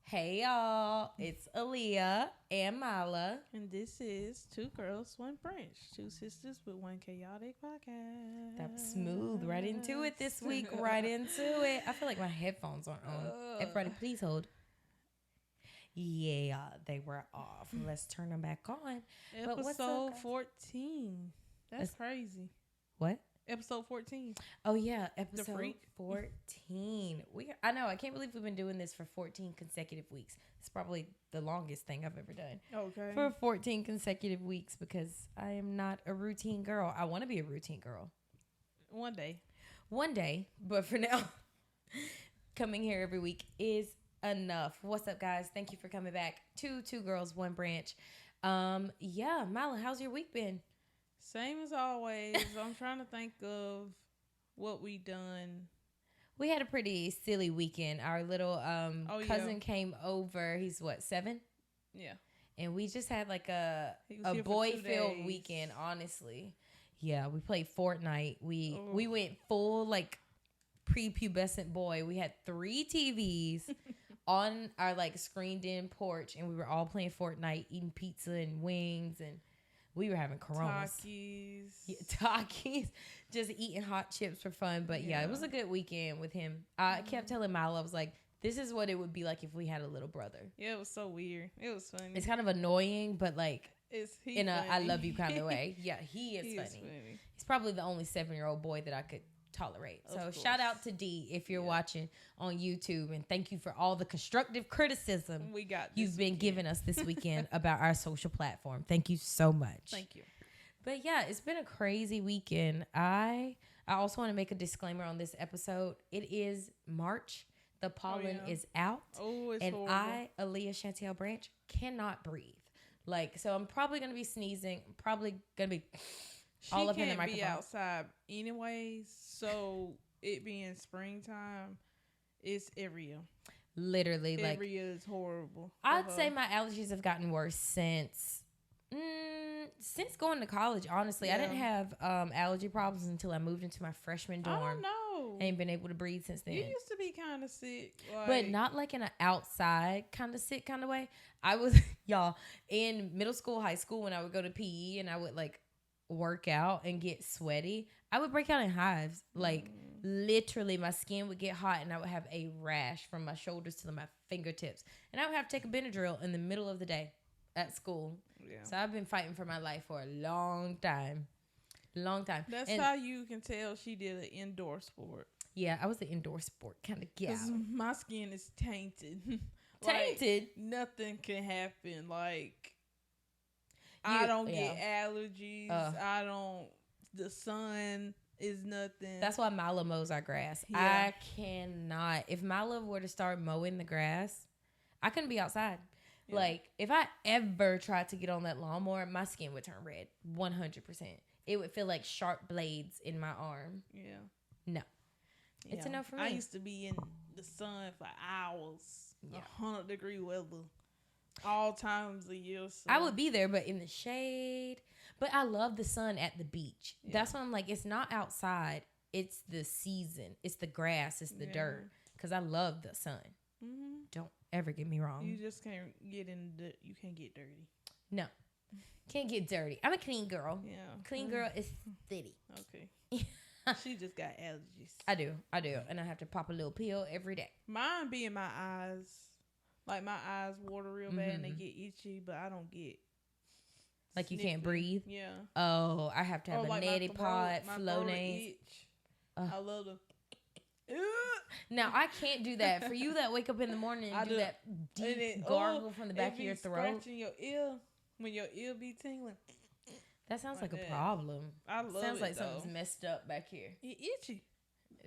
Hey y'all, it's Aaliyah and Mala. And this is Two Girls, One Branch. Two sisters with one chaotic podcast. That was smooth. Right into it this week. Right into it. I feel like my headphones aren't on. Everybody, please hold. Yeah, they were off. Let's turn them back on. Episode but what's up, 14. That's crazy. What? Episode 14. Oh yeah, episode 14. I know. I can't believe we've been doing this for 14 consecutive weeks. It's probably the longest thing I've ever done. Okay. For 14 consecutive weeks because I am not a routine girl. I want to be a routine girl. One day, but for now, coming here every week is enough. What's up, guys? Thank you for coming back to Two Girls, One Branch. Yeah, Mala, how's your week been? Same as always. I'm trying to think of what we done. We had a pretty silly weekend. Our little cousin came over. He's what, 7? Yeah. And we just had like a boy-filled weekend, honestly. Yeah, we played Fortnite. We went full like prepubescent boy. We had 3 TVs on our like screened-in porch, and we were all playing Fortnite, eating pizza and wings, and we were having Coronas. Takis. Yeah, Takis. Just eating hot chips for fun. But yeah, it was a good weekend with him. I kept telling Milo, I was like, this is what it would be like if we had a little brother. Yeah, it was so weird. It was funny. It's kind of annoying, but like in a I love you kind of way. Yeah, he is funny. He's probably the only 7-year-old boy that I could tolerate. So shout out to D if you're watching on YouTube, and thank you for all the constructive criticism you've been giving us this weekend about our social platform. Thank you so much. Thank you. But yeah, it's been a crazy weekend. I also want to make a disclaimer on this episode. It is March. The pollen is out. Oh, it's horrible. I, Aaliyah Chantel Branch, cannot breathe. Like, so I'm probably going to be sneezing. I'm probably going to be all up in the microphone. She can't be outside anyways, so it being springtime, it's every year. Literally, every year is horrible. I'd say my allergies have gotten worse since going to college. Honestly, I didn't have allergy problems until I moved into my freshman dorm. I don't know. I ain't been able to breathe since then. You used to be kind of sick, but not like in an outside kind of sick kind of way. I was y'all in middle school, high school when I would go to PE and I would like work out and get sweaty, I would break out in hives. Like literally my skin would get hot and I would have a rash from my shoulders to my fingertips, and I would have to take a Benadryl in the middle of the day at school. So I've been fighting for my life for a long time. That's how you can tell she did an indoor sport. Yeah, I was an indoor sport kind of gal. My skin is tainted. Tainted? Nothing can happen. Like I don't get allergies. The sun is nothing. That's why Mala mows our grass. Yeah. I cannot. If Mala were to start mowing the grass, I couldn't be outside. Yeah. Like, if I ever tried to get on that lawnmower, my skin would turn red. 100%. It would feel like sharp blades in my arm. Yeah. No. It's a no for me. I used to be in the sun for hours. 100-degree weather. All times of year. So. I would be there, but in the shade. But I love the sun at the beach. Yeah. That's why I'm like, it's not outside. It's the season. It's the grass. It's the dirt. Because I love the sun. Mm-hmm. Don't ever get me wrong. You just can't get you can't get dirty. No. Can't get dirty. I'm a clean girl. Yeah. Clean girl is city. Okay. She just got allergies. I do. And I have to pop a little pill every day. Mine be in my eyes. Like my eyes water real bad and they get itchy, but I don't get like sniffy. You can't breathe? Yeah. Oh, I have to have a neti pot, Flonase. I love the Now I can't do that. For you that wake up in the morning and do that deep gargle from the back of your throat. Scratching your ear when your ear be tingling. That sounds like a problem. I love it. Sounds like something's messed up back here. It itchy.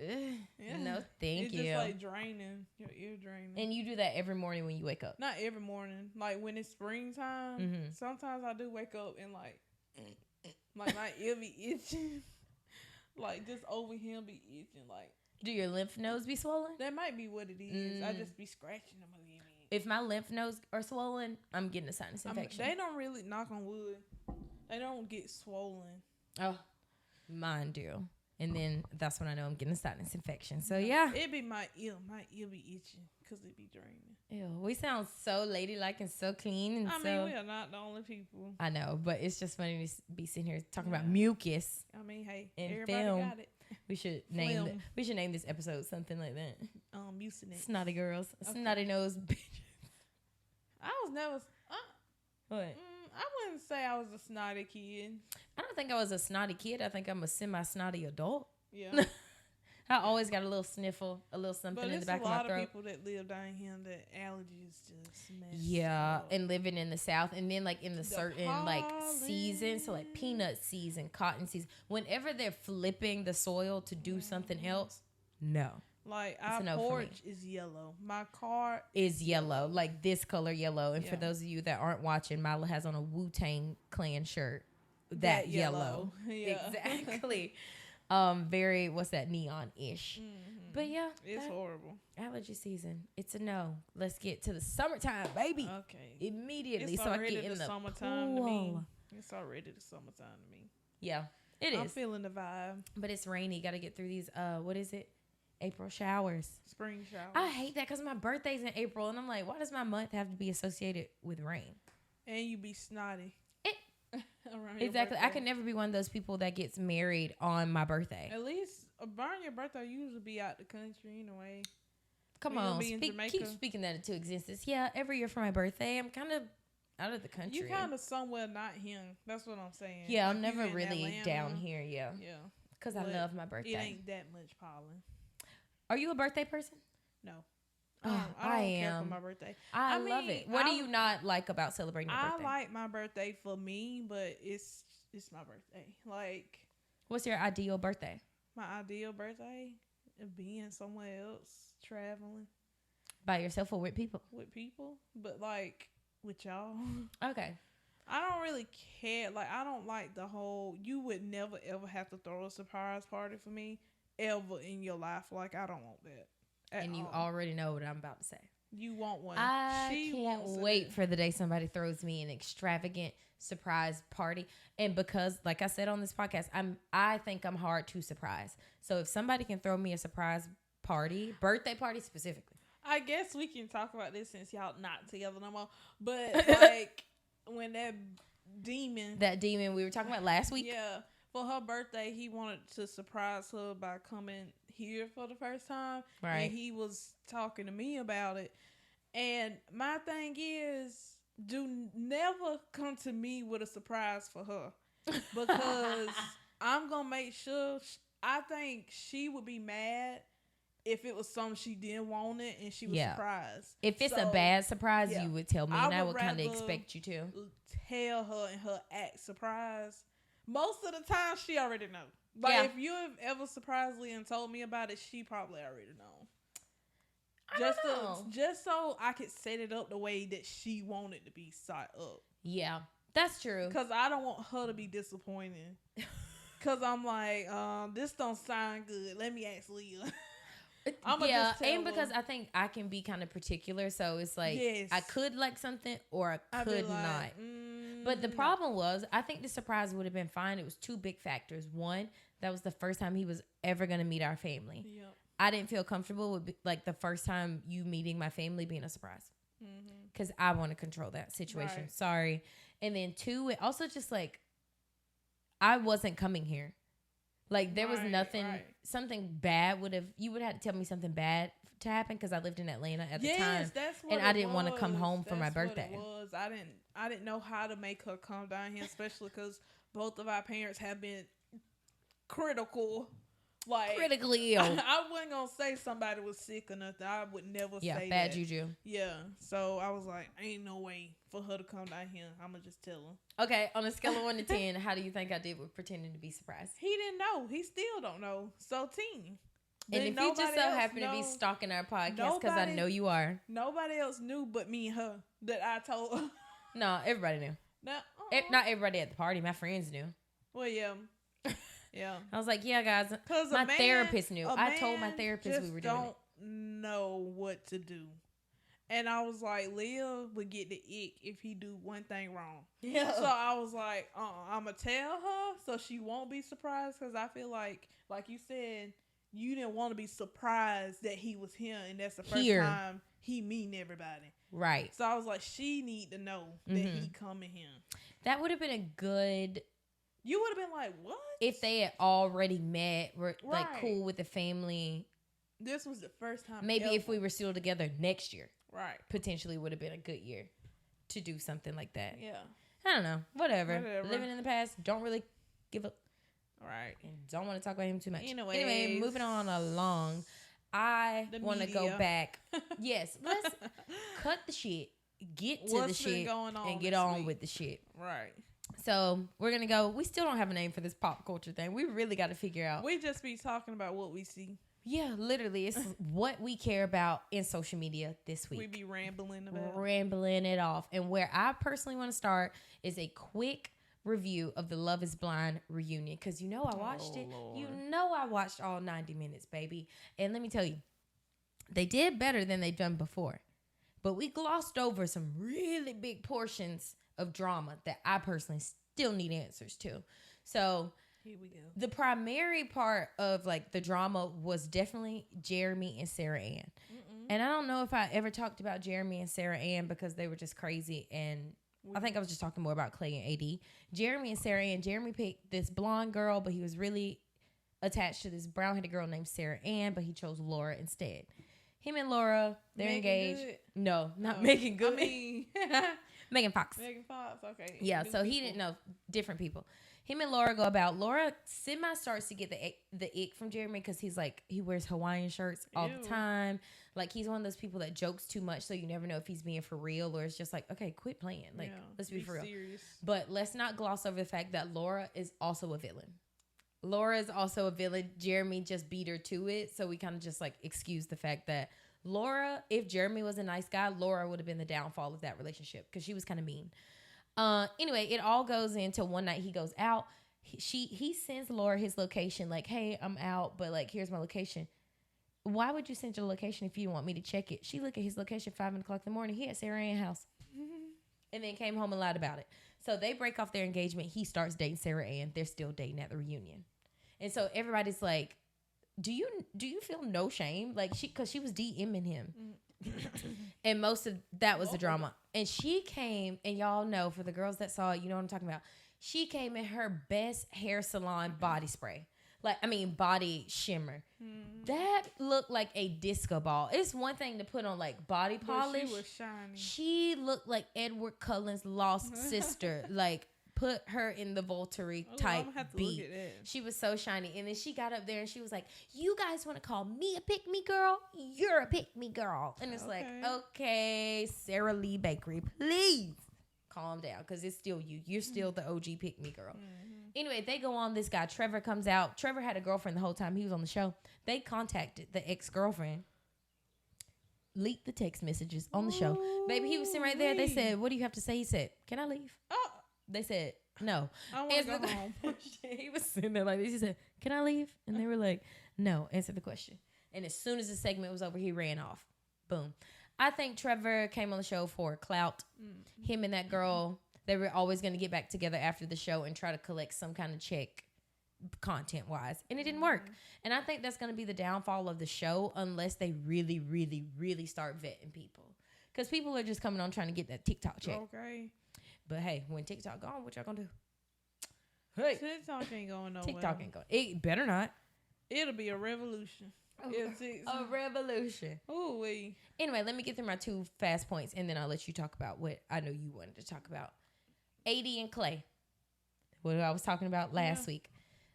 Yeah. No, thank you. It's just like draining, your ear draining. And you do that every morning when you wake up? Not every morning. Like when it's springtime, sometimes I do wake up and like my ear be itching. Like just over here be itching. Like, do your lymph nodes be swollen? That might be what it is. I just be scratching them a little bit. If my lymph nodes are swollen, I'm getting a sinus infection. They don't really, knock on wood, they don't get swollen. Oh, mine do. And then that's when I know I'm getting a sinus infection. So yeah, it be my ear be itching because it be draining. Ew, we sound so ladylike and so clean. And I mean, we are not the only people. I know, but it's just funny to be sitting here talking about mucus. I mean, hey, and everybody film. got it. We should name this episode something like that. Mucinex. Snotty girls, Snotty Nosed B. I was never. What? I wouldn't say I was a snotty kid. I don't think I was a snotty kid. I think I'm a semi-snotty adult. Yeah. I always got a little sniffle, a little something in the back of my throat. But there's a lot of people that live down here that allergies just mess up. And living in the South, and then like in the certain pollen. like seasons, so like peanut season, cotton season, whenever they're flipping the soil to do something else, no. Like our porch is yellow. My car is yellow, like this color yellow. And for those of you that aren't watching, Mila has on a Wu-Tang Clan shirt. That yellow. Yeah. Exactly. Very, what's that, neon-ish. Mm-hmm. But yeah. It's horrible. Allergy season. It's a no. Let's get to the summertime, baby. Okay. Immediately. It's so I already get in the summertime pool. to me. It's already the summertime to me. Yeah, it is. I'm feeling the vibe. But it's rainy. Got to get through these, what is it? April showers. Spring showers. I hate that because my birthday's in April. And I'm like, why does my month have to be associated with rain? And you be snotty. Exactly. I can never be one of those people that gets married on my birthday. At least around your birthday, you usually be out the country anyway. Come on. Keep speaking that into existence. Yeah, every year for my birthday, I'm kind of out of the country. You kind of somewhere not here. That's what I'm saying. Yeah, like I'm never really Atlanta, down here. Yeah. Yeah. Because I love my birthday. It ain't that much pollen. Are you a birthday person? No. I don't care am. for my birthday. I love it. What do you not like about celebrating your birthday? I like my birthday for me, but it's my birthday. Like, what's your ideal birthday? My ideal birthday is being somewhere else, traveling. By yourself or with people? With people, but like with y'all. Okay. I don't really care. Like, I don't like the whole. You would never ever have to throw a surprise party for me ever in your life. Like, I don't want that. And you already know what I'm about to say. You want one. I can't wait for the day somebody throws me an extravagant surprise party. And because, like I said on this podcast, I think I'm hard to surprise. So if somebody can throw me a surprise party, birthday party specifically. I guess we can talk about this since y'all not together no more. But like when that demon we were talking about last week. Yeah. For her birthday, he wanted to surprise her by coming here for the first time. Right. And he was talking to me about it. And my thing is, never come to me with a surprise for her. Because I'm going to make sure, I think she would be mad if it was something she didn't want it and she was surprised. If it's a bad surprise, you would tell me, and I would kind of expect you to. Tell her and her act surprised. Most of the time, she already know. Like, if you have ever surprised Leah and told me about it, she probably already know. Just so I could set it up the way that she wanted to be set up. Yeah, that's true. Because I don't want her to be disappointed. Because I'm like, this don't sound good. Let me ask Leah. And because I think I can be kind of particular, so it's like I could like something or I could not. But the problem was, I think the surprise would have been fine. It was two big factors. One, that was the first time he was ever going to meet our family. Yep. I didn't feel comfortable with like the first time you meeting my family being a surprise. Because I want to control that situation. Right. Sorry. And then two, it also just like, I wasn't coming here. Like there was nothing, something bad you would have to tell me something bad to happen because I lived in Atlanta at the time. That's what and I didn't want to come home for my birthday. I didn't know how to make her come down here, especially because both of our parents have been critically ill. I wasn't gonna say somebody was sick or nothing. I would never say that. Bad juju. Yeah. So I was like, ain't no way for her to come down here. I'm gonna just tell her. Okay, on a scale of 1 to 10, how do you think I did with pretending to be surprised? He didn't know. He still don't know. So 10. And if you just so happen to be stalking our podcast, because I know you are. Nobody else knew but me and her that I told her. No, everybody knew. Not everybody at the party. My friends knew. Well, yeah. Yeah. I was like, yeah, guys. My therapist knew. I told my therapist we were doing it. Don't know what to do. And I was like, Leah would get the ick if he do one thing wrong. Yeah. So I was like, I'm going to tell her so she won't be surprised because I feel like you said, you didn't want to be surprised that he was here and that's the first time he mean everybody. Right. So I was like, she need to know that he coming here. That would have been a good. You would have been like, what? If they had already met, were like cool with the family. This was the first time. Maybe if we were still together next year, right? Potentially would have been a good year to do something like that. Yeah. I don't know. Whatever. Living in the past. Don't really give up. Right. And don't want to talk about him too much. Anyways, anyway, moving on along. I want to go back. Yes, let's cut the shit, get to the shit, and get on with the shit. Right. So we're gonna go. We still don't have a name for this pop culture thing. We really got to figure out. We just be talking about what we see. Yeah, literally, it's what we care about in social media this week. We be rambling about it off. And where I personally want to start is a quick review of the Love is Blind reunion, because I watched it. Lord. I watched all 90 minutes, baby. And let me tell you, they did better than they've done before, but we glossed over some really big portions of drama that I personally still need answers to. So here we go. The primary part of like the drama was definitely Jeremy and Sarah Ann. And I don't know if I ever talked about Jeremy and Sarah Ann because they were just crazy, and I think I was just talking more about Clay and AD. Jeremy and Sarah Ann. Jeremy picked this blonde girl, but he was really attached to this brown-headed girl named Sarah Ann, but he chose Laura instead. Him and Laura, they're engaged. Good? No, not Megan Good. I mean, Megan Fox. Megan Fox, okay. Yeah, so he didn't know. Different people. Him and Laura go about. Laura semi starts to get the ick from Jeremy because he's like, he wears Hawaiian shirts all the time. Like, he's one of those people that jokes too much, so you never know if he's being for real or it's just like, okay, quit playing. Like, let's be for real. Serious. But let's not gloss over the fact that Laura is also a villain. Laura is also a villain. Jeremy just beat her to it, so we kind of just like excuse the fact that Laura, if Jeremy was a nice guy, Laura would have been the downfall of that relationship because she was kind of mean. Anyway, it all goes into one night he goes out. He sends Laura his location, like, hey, I'm out, but like, here's my location. Why would you send your location if you don't want me to check it? She looked at his location 5 o'clock in the morning. He at Sarah Ann's house. And then came home and lied about it. So they break off their engagement. He starts dating Sarah Ann. They're still dating at the reunion. And so everybody's like, do you feel no shame? Like, because she was DMing him. And most of that was the drama. And she came, and y'all know, for the girls that saw it, you know what I'm talking about. She came in her best hair salon body spray. Body shimmer. That looked like a disco ball. It's one thing to put on like body polish. She was shiny. She looked like Edward Cullen's lost sister. Like, put her in the Volturi type beat. She was so shiny. And then she got up there and she was like, you guys want to call me a pick-me girl? You're a pick-me girl. And it's like, okay, Sarah Lee Bakery, please calm down, because it's still you. You're still the OG pick-me girl. Anyway, they go on. This guy, Trevor, comes out. Trevor had a girlfriend the whole time he was on the show. They contacted the ex-girlfriend, leaked the text messages on the show. Baby, he was sitting right there. They said, what do you have to say? He said, can I leave? Oh. They said, no. I want to go home. He was sitting there like this. He said, can I leave? And they were like, no, answer the question. And as soon as the segment was over, he ran off. Boom. I think Trevor came on the show for clout. Him and that girl, they were always going to get back together after the show and try to collect some kind of check content-wise. And it didn't work. And I think that's going to be the downfall of the show unless they really, really, really start vetting people. Because people are just coming on trying to get that TikTok check. Okay. But hey, when TikTok gone, what y'all gonna do? Hey, TikTok ain't going nowhere. TikTok ain't going. It better not. It'll be a revolution. A revolution. Ooh wee. Anyway, let me get through my 2 fast points, and then I'll let you talk about what I know you wanted to talk about. AD and Clay. What I was talking about last week.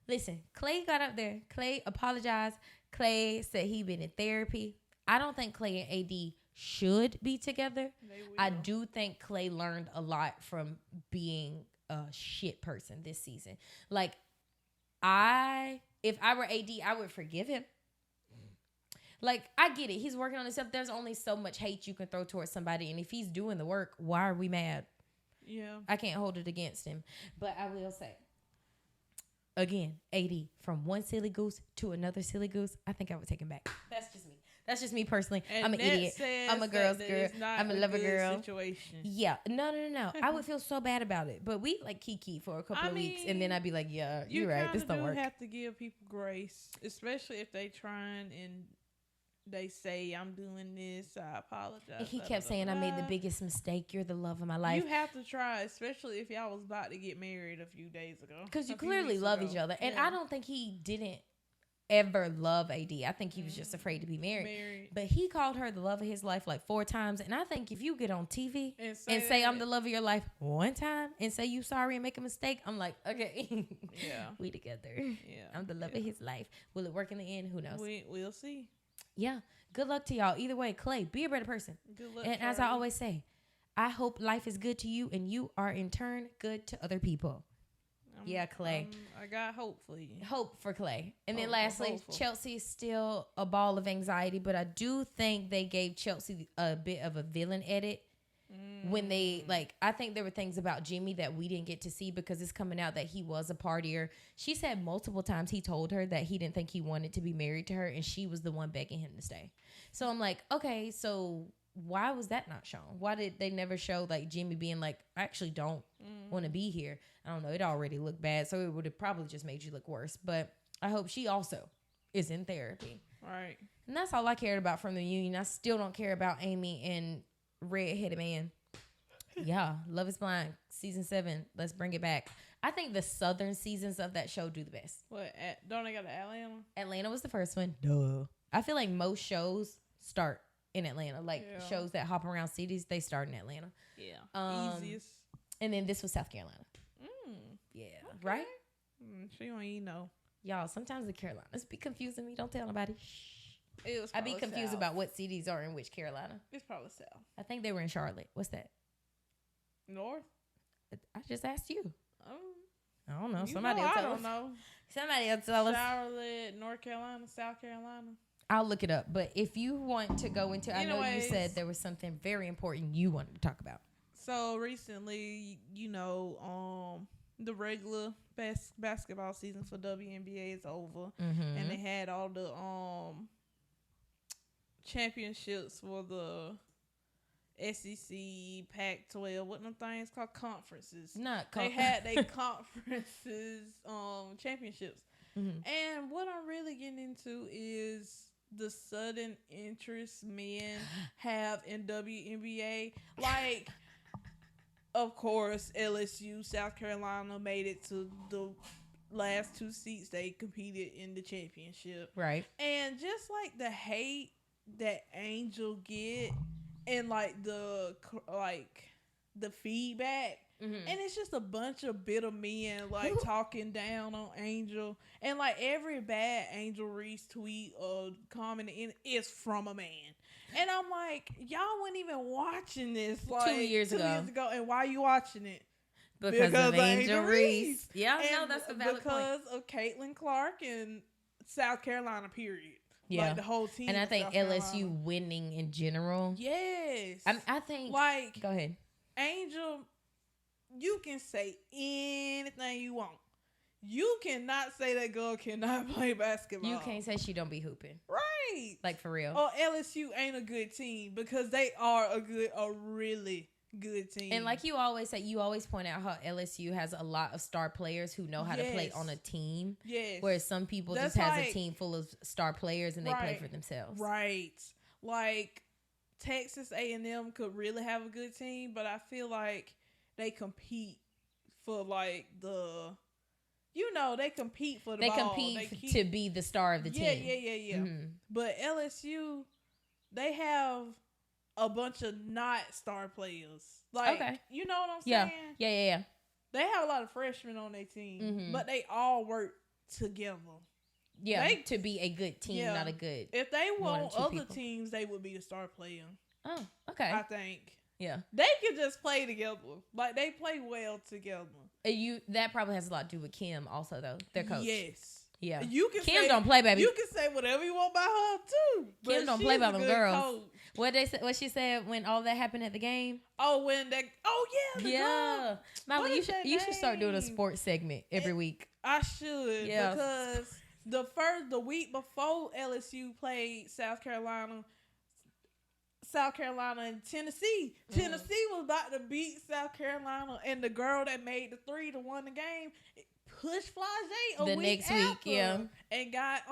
Listen, Clay got up there. Clay apologized. Clay said he been in therapy. I don't think Clay and AD should be together. I do think Clay learned a lot from being a shit person this season. Like, if I were AD, I would forgive him. Like, I get it. He's working on himself. There's only so much hate you can throw towards somebody. And if he's doing the work, why are we mad? Yeah. I can't hold it against him. But I will say, again, AD, from one silly goose to another silly goose, I think I would take him back. That's just me. That's just me personally. And I'm an idiot. I'm a girl's girl. I'm a lover girl. Situation. Yeah. No. I would feel so bad about it. But we like kiki for a couple of weeks. And then I'd be like, yeah, you're right. This don't work. You have to give people grace, especially if they trying and they say I'm doing this. I apologize. And he kept saying, I made the biggest mistake. You're the love of my life. You have to try, especially if y'all was about to get married a few days ago. Because you clearly love each other. And I don't think he didn't ever love AD. I think he was just afraid to be married. But he called her the love of his life like 4 times. And I think if you get on TV and say I'm the love of your life one time and say you sorry and make a mistake, I'm like, okay, yeah, we together. Yeah, I'm the love of his life. Will it work in the end? Who knows? We'll see. Yeah. Good luck to y'all. Either way, Clay, be a better person. Good luck. And as I always say, I hope life is good to you and you are in turn good to other people. Yeah, Clay. I got hope for you. Hope for Clay. And then lastly, Chelsea is still a ball of anxiety, but I do think they gave Chelsea a bit of a villain edit when they, like, I think there were things about Jimmy that we didn't get to see because it's coming out that he was a partier. She said multiple times he told her that he didn't think he wanted to be married to her, and she was the one begging him to stay. So I'm like, okay, so why was that not shown? Why did they never show, like, Jimmy being like, I actually don't want to be here? I don't know. It already looked bad, so it would have probably just made you look worse. But I hope she also is in therapy. Right. And that's all I cared about from the union. I still don't care about Amy and Red-Headed Man. Yeah, Love is Blind, season 7. Let's bring it back. I think the southern seasons of that show do the best. What? Don't they got Atlanta? Atlanta was the first one. Duh. I feel like most shows start in Atlanta. Like shows that hop around cities, they start in Atlanta. Yeah. Easiest. And then this was South Carolina. Yeah. Okay. Right? She don't even know. Y'all, sometimes the Carolinas be confusing me. Don't tell nobody. I be confused South. about what cities are in which Carolina. It's probably South. I think they were in Charlotte. What's that? North? I just asked you. I don't know. I don't know. Somebody else tell us. Charlotte, North Carolina, South Carolina. I'll look it up. But if you want to go into, I know you said there was something very important you wanted to talk about. So recently, the regular basketball season for WNBA is over, and they had all the championships for the SEC, Pac-12, what them things called, conferences. They had their conferences championships, and what I'm really getting into is the sudden interest men have in WNBA, like. Of course, LSU, South Carolina made it to the last 2 seats. They competed in the championship. Right. And just like the hate that Angel get and like the feedback. And it's just a bunch of bitter men like talking down on Angel. And like every bad Angel Reese tweet or comment in is from a man. And I'm like, y'all weren't even watching this like 2 years ago. And why are you watching it? Because of Angel Reese. Yeah, no, that's a valid point. Because of Caitlin Clark and South Carolina, period. Yeah. Like the whole team. And I think LSU winning in general. Yes. I think. Like. Go ahead. Angel, you can say anything you want. You cannot say that girl cannot play basketball. You can't say she don't be hooping. Right. Like, for real. Or LSU ain't a good team because they are a really good team. And like you always say, you always point out how LSU has a lot of star players who know how to play on a team. Yes. Whereas some people just has a team full of star players and they play for themselves. Right. Like Texas A&M could really have a good team, but I feel like they compete for like the... they compete for the ball. They compete to be the star of the team. Yeah. But LSU, they have a bunch of not star players. Like, you know what I'm saying? Yeah. They have a lot of freshmen on their team, but they all work together. Yeah, to be a good team, not a good... If they were on other teams, they would be a star player. Oh, okay. I think. Yeah. They could just play together. Like, they play well together. That probably has a lot to do with Kim also, though. Their coach. Yes. Yeah. Kim don't play, baby. You can say whatever you want about her, too. Kim don't play by them girls. Coach. What she said when all that happened at the game? Oh, yeah. Molly, you should start doing a sports segment every week. I should. Yeah. Because the week before LSU played South Carolina, South Carolina and Tennessee. Tennessee was about to beat South Carolina, and the girl that made the three to win the game pushed Flage the next week, yeah, and got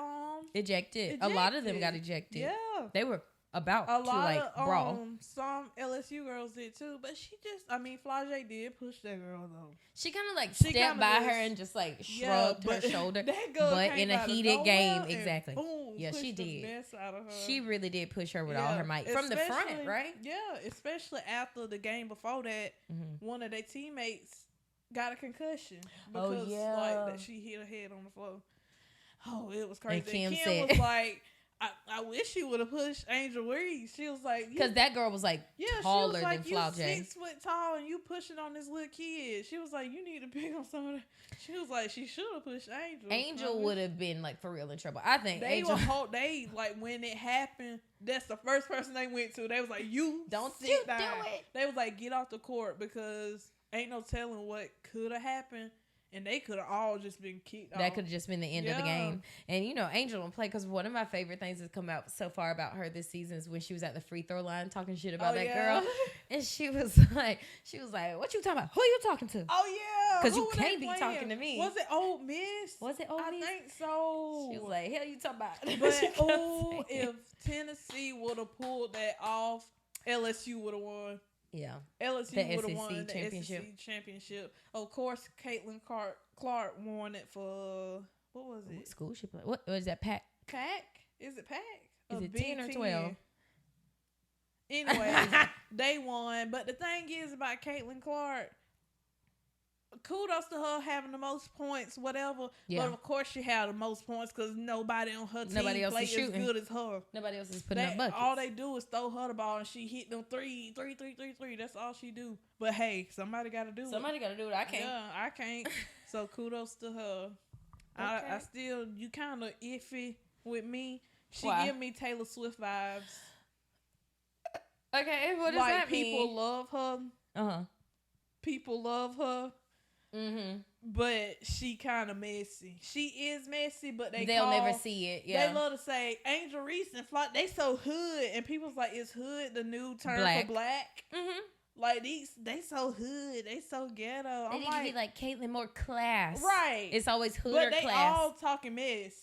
ejected. A lot of them got ejected. Yeah, they were about a to lot like of brawl. some LSU girls did too, but she just, Flage did push that girl though. She kind of like stepped by her and just like shrugged her shoulder. But in a heated game, exactly. Boom, yeah, she did. The mess out of her. She really did push her with all her might from the front, right? Yeah, especially after the game before that, one of their teammates got a concussion because like that she hit her head on the floor. Oh, it was crazy. And Kim was like, I wish you would have pushed Angel Reese. She was like, because that girl was like taller she was like, than Flau'jae. You 6 foot tall and you pushing on this little kid. She was like, you need to pick on some of the. She was like, she should have pushed Angel. Angel would have been like for real in trouble. I think they like when it happened. That's the first person they went to. They was like, you don't sit down. Do it. They was like, get off the court because ain't no telling what could have happened. And they could have all just been kicked off. That could have just been the end of the game. And, Angel don't play because one of my favorite things that's come out so far about her this season is when she was at the free throw line talking shit about that girl. And she was like, what you talking about? Who you talking to? Oh, yeah. Because you can't be talking to me. Was it Ole Miss? I think so. She was like, hell you talking about? But, if Tennessee would have pulled that off, LSU would have won. Yeah, LSU would have won the SEC championship. Of course, Caitlin Clark won it for what was it? What school she played? What was that? Pack? Is it Pack? Is it 10 or 12? Anyways, they won. But the thing is about Caitlin Clark, kudos to her having the most points, whatever. Yeah. But of course, she had the most points because nobody on her team play as good as her. Nobody else is putting up buckets. All they do is throw her the ball and she hit them three. That's all she do. But hey, somebody got to do it. Somebody got to do it. I can't. Yeah, I can't. So kudos to her. Okay. I still, you kind of iffy with me. She give me Taylor Swift vibes. Okay, what does that mean? People love her. People love her. Mm-hmm. But she kind of messy. She is messy, but they'll never see it. Yeah, they love to say Angel Reese and Fly. They so hood, and people's like, is hood the new term for black? Mm-hmm. Like they so hood, they so ghetto. They need to be like Caitlyn, more class. Right. It's always hood but or they class. all talking mess,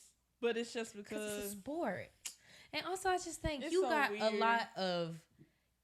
but it's just because it's a sport. And also, I just think you got a lot of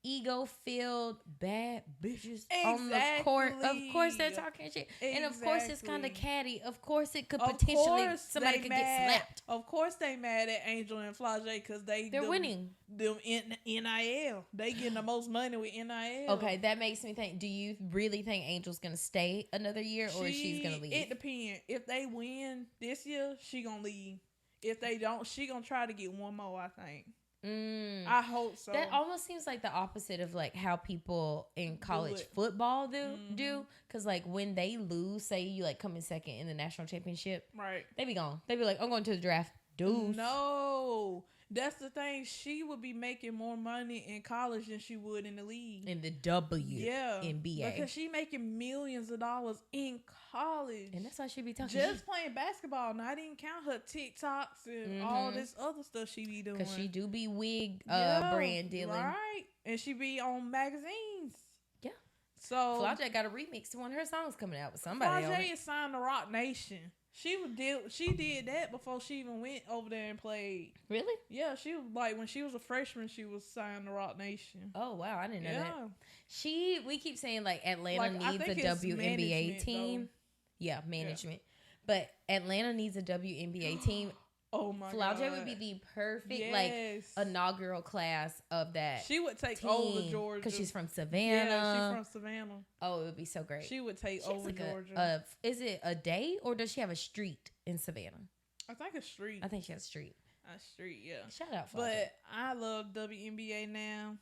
ego-filled bad bitches on the court. Of course, they're talking shit, and of course, it's kind of catty. Of course, it could potentially somebody could get slapped. Of course, they mad at Angel and Flau'jae because they're winning. Them in NIL, they getting the most money with NIL. Okay, that makes me think. Do you really think Angel's gonna stay another year, or she's gonna leave? It depends. If they win this year, she gonna leave. If they don't, she gonna try to get one more. I think. I hope so. That almost seems like the opposite of like how people in college football do. Because like when they lose, say you like come in second in the national championship, right? They be gone. They be like, I'm going to the draft. Dude, no. That's the thing. She would be making more money in college than she would in the league. In the WNBA. Because she making millions of dollars in college. And that's why she be talking. Just playing basketball. Now, I didn't count her TikToks and all this other stuff she be doing. Because she do be wig brand dealing. Right. And she be on magazines. Yeah. So Flau'jae got a remix to one of her songs coming out with somebody. Flau'jae is signed to Rock Nation. She did that before she even went over there and played. Really? Yeah, she was like when she was a freshman, she was signed to Rock Nation. Oh wow, I didn't know that. We keep saying like Atlanta needs a WNBA team. Though. Yeah, management. Yeah. But Atlanta needs a WNBA team. Oh my God. Flau'jae would be the perfect like inaugural class of that. She would take over Georgia because she's from Savannah. Yeah, she's from Savannah. Oh, it would be so great. She would take over Georgia. Is it a day or does she have a street in Savannah? I think a street. I think she has a street. A street, yeah. Shout out, Flau'jae. But I love WNBA now.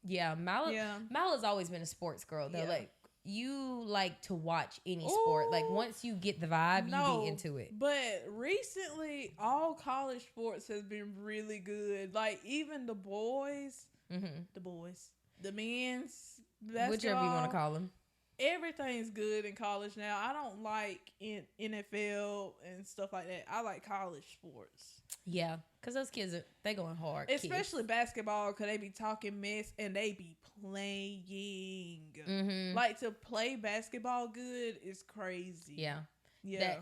Yeah, Mala's always been a sports girl though. Yeah. Like you like to watch any sport. Like once you get the vibe, you be into it. But recently, all college sports has been really good. Like even the boys, the men's basketball, whichever you want to call them. everything's good in college now. I don't like in NFL and stuff like that. I like college sports. Yeah, because those kids, they going hard. Especially basketball, because they be talking mess and they be playing. Mm-hmm. Like, to play basketball good is crazy. Yeah. Yeah.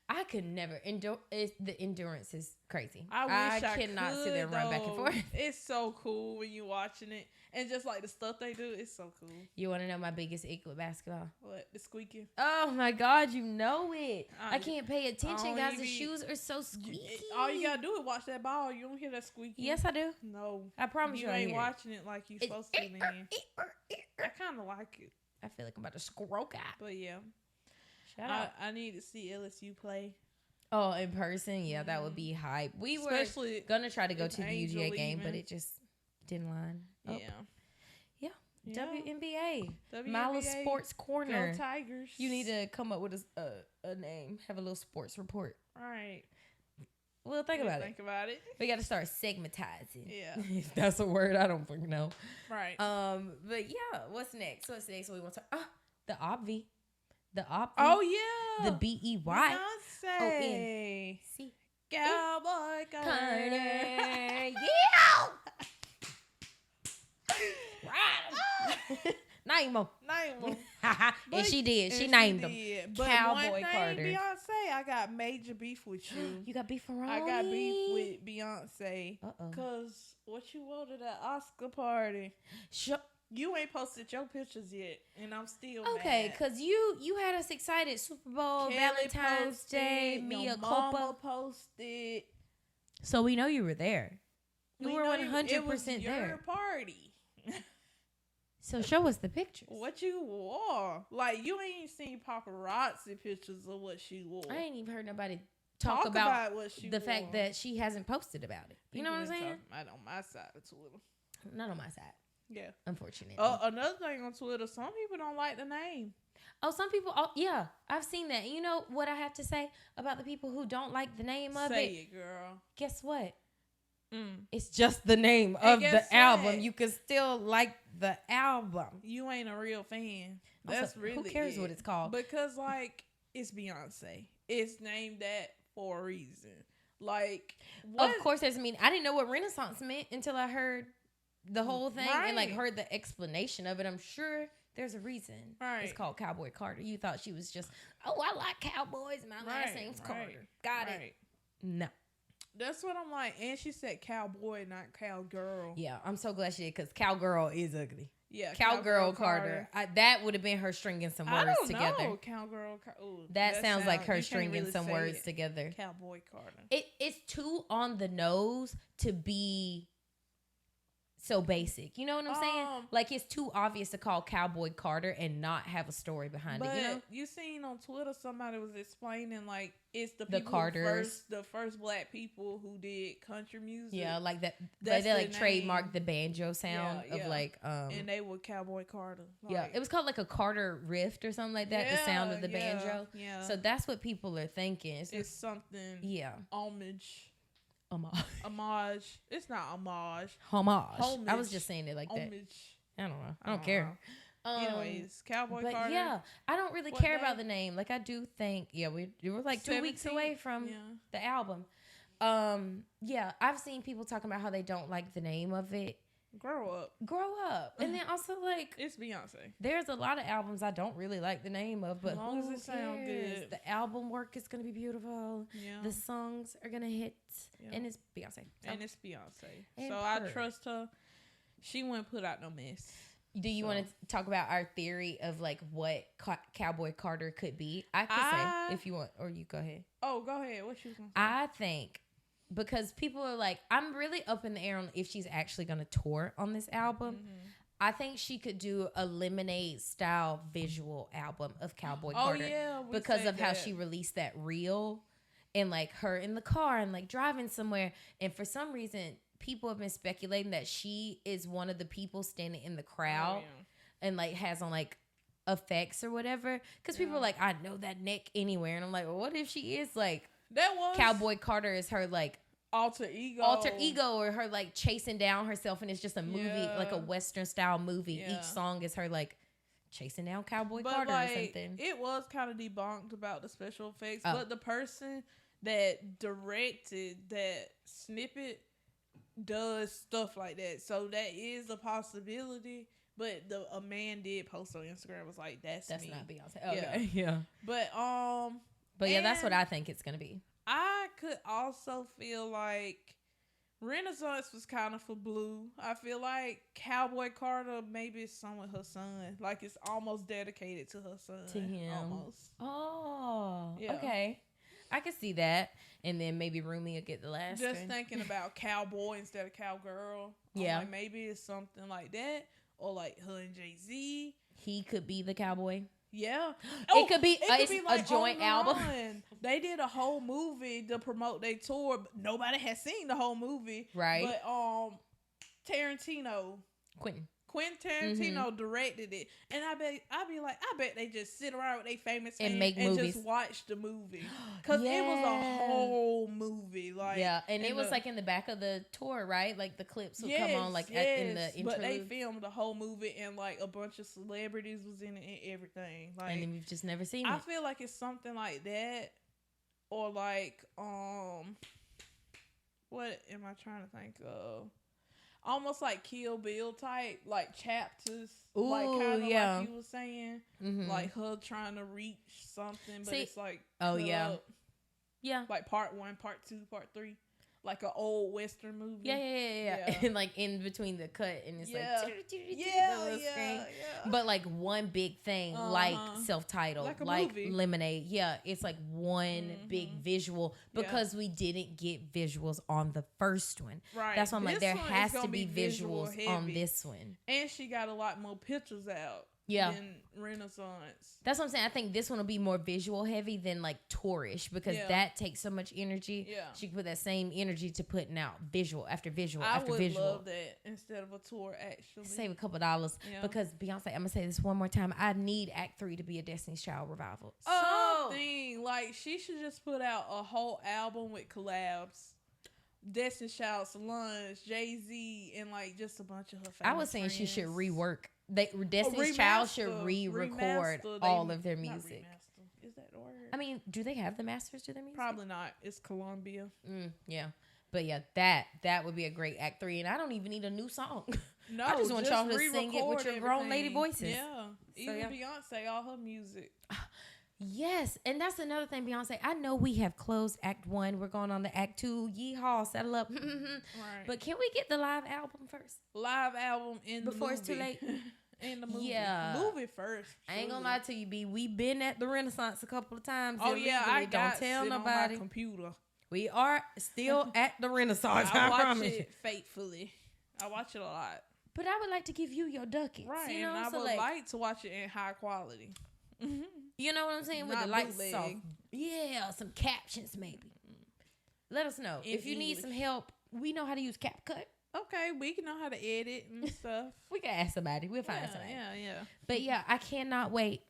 I could never endure. The endurance is crazy. I wish I cannot could, sit there and run back and forth. It's so cool when you're watching it. And just like the stuff they do, it's so cool. You want to know my biggest ick with basketball? What? The squeaking? Oh my God, you know it. I can't pay attention, guys. The shoes are so squeaky. All you gotta do is watch that ball. You don't hear that squeaking. Yes, I do. No. I promise you ain't watching it like you supposed to. I kind of like it. I feel like I'm about to scroll out. But yeah. Shout out. I need to see LSU play. Oh, in person? Yeah, that would be hype. We were going to try to go to the UGA game, but it just didn't line up. Yeah. WNBA. Mila Sports Corner. Go Tigers. You need to come up with a name. Have a little sports report. All right. Well, think about it. We got to start segmentizing. Yeah. If that's a word, I don't fucking know. Right. But yeah, what's next? What we want to the obvi. The obvi. Oh yeah. The BEY. Beyonce. O-N-C. Cowboy Carter. Yeah. Right. Name him. And she did. She named him. But Cowboy one thing, Carter. Beyonce, I got major beef with you. You got beef for Ronnie? I got beef with Beyonce. Uh-oh. Because what you wore to that Oscar party. You ain't posted your pictures yet, and I'm still okay, mad. Because you had us excited. Super Bowl, Kelly Valentine's Day, Mia Culpa. Posted. So we know you were there. You were 100% it was your there. Party. So show us the pictures. What you wore. Like, you ain't seen paparazzi pictures of what she wore. I ain't even heard nobody talk about what she the wore. fact that she hasn't posted about it. You know what I'm saying? Not on my side of Twitter. Not on my side. Yeah. Unfortunately. Another thing on Twitter, some people don't like the name. Oh, some people, yeah, I've seen that. And you know what I have to say about the people who don't like the name of it? Say it, girl. Guess what? It's just the name of the album. You can still like the album. You ain't a real fan. That's also, really who cares what it's called? Because, like, it's Beyonce. It's named that for a reason. Like, of course, I didn't know what Renaissance meant until I heard the whole thing and like heard the explanation of it. I'm sure there's a reason. Right. It's called Cowboy Carter. You thought she was just, I like cowboys. My last name's Carter. Got it. No. That's what I'm like. And she said cowboy, not cowgirl. Yeah, I'm so glad she did because cowgirl is ugly. Yeah, Cowgirl Carter. That would have been her stringing some words together. I don't know. Cowgirl. That sounds like her stringing some words together. Cowboy Carter. It's too on the nose to be so basic. You know what I'm saying? Like, it's too obvious to call Cowboy Carter and not have a story behind it. You know? You seen on Twitter somebody was explaining like it's the Carters, the first black people who did country music. Yeah, like that. They like trademarked the banjo sound of like and they were Cowboy Carter. Like, yeah, it was called like a Carter rift or something like that. The sound of the banjo. Yeah. So that's what people are thinking. It's something. Yeah. Homage. It's not homage. Homage. I was just saying it like that. I don't know. I don't care. Anyways, Cowboy Carter. Yeah, I don't really care about the name. Like, I do think, we were like 2 weeks away from the album. Yeah, I've seen people talking about how they don't like the name of it. Grow up. And then also, like, it's Beyonce. There's a lot of albums I don't really like the name of, but as long as it sounds good. The album work is going to be beautiful. Yeah. The songs are going to hit. Yeah. And it's Beyonce. So I trust her. She wouldn't put out no mess. Do you want to talk about our theory of, like, what Cowboy Carter could be? I could say, if you want, or you go ahead. Oh, go ahead. What you going to say? I think, because people are like, I'm really up in the air on if she's actually going to tour on this album. Mm-hmm. I think she could do a Lemonade style visual album of Cowboy Carter. Yeah, because of how she released that reel and like her in the car and like driving somewhere. And for some reason, people have been speculating that she is one of the people standing in the crowd and like has on like effects or whatever. Because people are like, I know that neck anywhere. And I'm like, well, what if she is like, Cowboy Carter is her like alter ego or her like chasing down herself and it's just a movie like a Western style movie. Each song is her like chasing down Cowboy but Carter like, or something. it was kind of debunked about the special effects, Oh. but the person that directed that snippet does stuff like that, so that is a possibility. But a man did post on Instagram, was like, that's me. not Beyonce. Okay. Yeah. But yeah, that's what I think it's gonna be. I could also feel like Renaissance was kind of for Blue. I feel like Cowboy Carter maybe it's some with her son. Like, it's almost dedicated to her son. To him. Almost. Oh. Yeah. Okay. I could see that. And then maybe Rumi will get the last Just string. thinking about cowboy instead of cowgirl. Yeah. Like, maybe it's something like that. Or like her and Jay-Z. He could be the cowboy. Yeah. It could be a joint album. They did a whole movie to promote their tour, but nobody has seen the whole movie. Right. But Tarantino. Quentin Tarantino directed it. And I bet they just sit around with their famous and fans make movies. Just watch the movie. Because it was a whole movie. Like, yeah, and it was like in the back of the tour, right? Like the clips would come on like in the interlude. But they filmed the whole movie and like a bunch of celebrities was in it and everything. Like, and then we've just never seen I it. feel like it's something like that. Or like, what am I trying to think of? Almost like Kill Bill type, like chapters. Ooh, like kind of yeah. like you were saying. Mm-hmm. Like her trying to reach something, but it's like, oh yeah. Up. Yeah. Like part 1, part 2, part 3. Like an old Western movie. Yeah. And like in between the cut, and it's yeah. But like one big thing, like self-titled, like Lemonade. Yeah, it's like one big visual because we didn't get visuals on the first one. Right. That's why I'm like, there has to be visual visuals on this one. And she got a lot more pictures out. Yeah. Than Renaissance. That's what I'm saying. I think this one will be more visual heavy than like tourish, because that takes so much energy. Yeah. She can put that same energy to putting out visual after visual after visual. I would love that instead of a tour, actually. Save a couple $, because Beyonce, I'm going to say this one more time. I need Act 3 to be a Destiny's Child revival. Something. Like, she should just put out a whole album with collabs. Destiny's Child, Solange, Jay-Z, and like just a bunch of her famous I was saying friends. she should rework. Destiny's Child should re-record all of their music. Is that the word? I mean, do they have the masters to their music? Probably not. It's Columbia. Yeah. But yeah, that would be a great Act 3. And I don't even need a new song. No, I just want y'all to sing it with your grown lady voices. Yeah. Even Beyonce, all her music. Yes, and that's another thing, Beyonce. I know we have closed Act 1. We're going on to Act 2. Yeehaw, settle up. Right. But can we get the live album first? Live album before it's too late. In the movie. Yeah. Movie first. I ain't gonna lie to you, B. We been at the Renaissance a couple of times. Oh, yeah. I don't tell nobody. On my computer. We are still at the Renaissance. I watch it faithfully. I watch it a lot. But I would like to give you your ducats. Right. You know? And I would like to watch it in high quality. You know what I'm saying? With Not the lights bootleg. off. Yeah, some captions maybe. Let us know. If you need some help, we know how to use CapCut. Okay, we can know how to edit and stuff. We can ask somebody. We'll find somebody. Yeah. But yeah, I cannot wait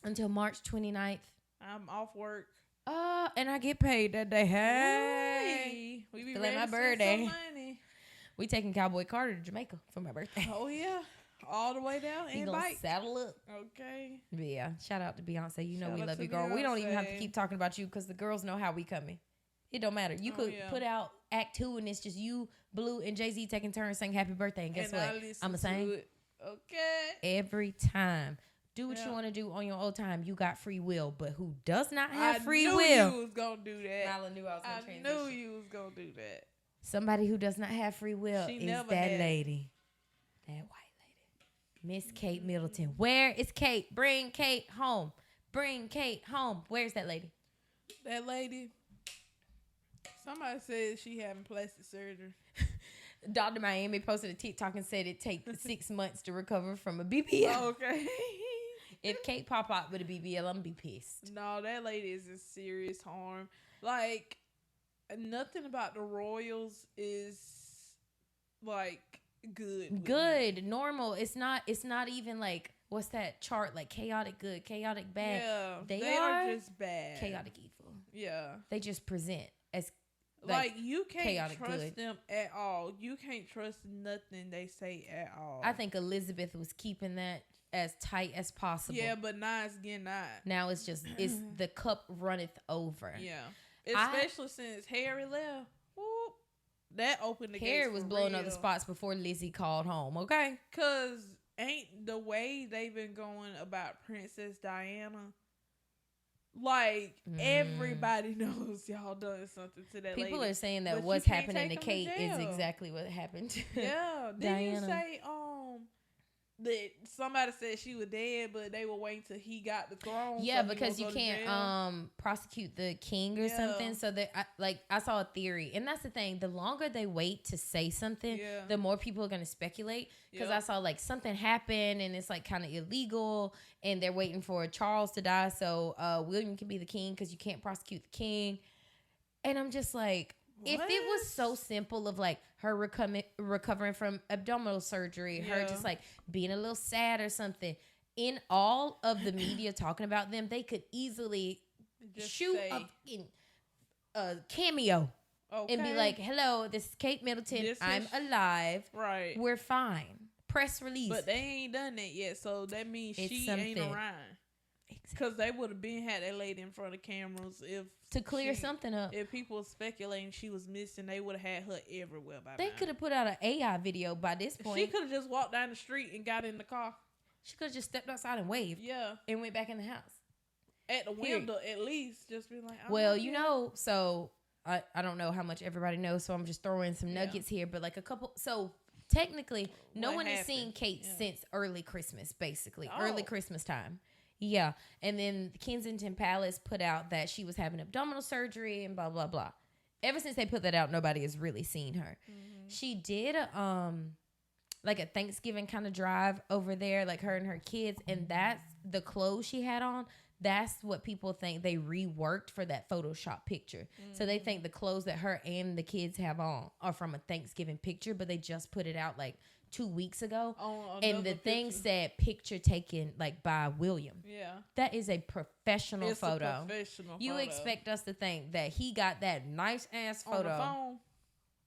until March 29th. I'm off work. And I get paid that day. Hey. We be Feel ready like my to birthday. spend some money. We taking Cowboy Carter to Jamaica for my birthday. Oh, yeah. All the way down He and gonna bike. saddle up. Okay. But yeah, shout out to Beyonce. You know Shout we out love to you, girl. We don't even have to Beyonce. keep talking about you because the girls know how we coming. It don't matter. You could put out Act 2 and it's just you, Blue, and Jay-Z taking turns saying happy birthday. And guess what? I'm a saying okay. every time. Do what you want to do on your own time. You got free will. But who does not have free will? I knew you was going to do that. Nyla knew I was going to transition. I knew you was going to do that. Somebody who does not have free will She is never that had lady. That white lady. Miss Kate Middleton. Where is Kate? Bring Kate home. Bring Kate home. Where's that lady? That lady. Somebody said she having plastic surgery. Dr. Miami posted a TikTok and said it takes 6 months to recover from a BBL. Okay. If Kate pop out with a BBL, I'm going to be pissed. No, that lady is in serious harm. Like, nothing about the Royals is, like, good. Good, normal. It's not even like, what's that chart? Like chaotic good, chaotic bad. Yeah, they are just bad. Chaotic evil. Yeah. They just present as like you can't trust good. them at all. You can't trust nothing they say at all. I think Elizabeth was keeping that as tight as possible. Yeah, but now it's getting out. Now it's the cup runneth over. Yeah. Especially since Harry left. Whoop, that opened the Harry gates was for blowing real. up the spots before Lizzie called home, okay? Because ain't the way they've been going about Princess Diana. Like, everybody knows y'all done something to that People lady. are saying that But what's you can't happening to take 'em to Kate is jail. exactly what happened to Yeah. Didn't Diana. you say that somebody said she was dead, but they were waiting till he got the throne? Yeah, so because you won't go to can't jail? prosecute the king or Yeah. something. So that I saw a theory, and that's the thing. The longer they wait to say something, Yeah. the more people are gonna speculate. Because Yep. I saw like something happen, and it's like kind of illegal, and they're waiting for Charles to die, so William can be the king because you can't prosecute the king. And I'm just like, if it was so simple of like her recovering from abdominal surgery, her just like being a little sad or something, in all of the media talking about them, they could easily Just shoot say, a cameo and be okay. like, hello, this is Kate Middleton. This I'm is- alive. Right. We're fine. Press release. But they ain't done that yet, so that means It's she something. ain't around. Because they would have been had that lady in front of cameras if to clear she- something up. If people were speculating she was missing, they would have had her everywhere by They now. could have put out an AI video by this point. She could have just walked down the street and got in the car. She could have just stepped outside and waved Yeah. and went back in the house. At the window, at least. Just be like, Well, you know, so I don't know how much everybody knows, so I'm just throwing some nuggets here, but like a couple. So technically, no What one has happened? seen Kate Yeah. since early Christmas, basically. Oh. Early Christmas time. Yeah. And then Kensington Palace put out that she was having abdominal surgery and blah, blah, blah. Ever since they put that out, nobody has really seen her. Mm-hmm. She did like a Thanksgiving kind of drive over there, like her and her kids, and that's the clothes she had on. That's what people think they reworked for that Photoshop picture. So they think the clothes that her and the kids have on are from a Thanksgiving picture, but they just put it out like 2 weeks ago. And the thing said picture taken like by William. Yeah. That is a professional It's photo. a professional You photo. expect us to think that he got that nice ass on the photo. phone.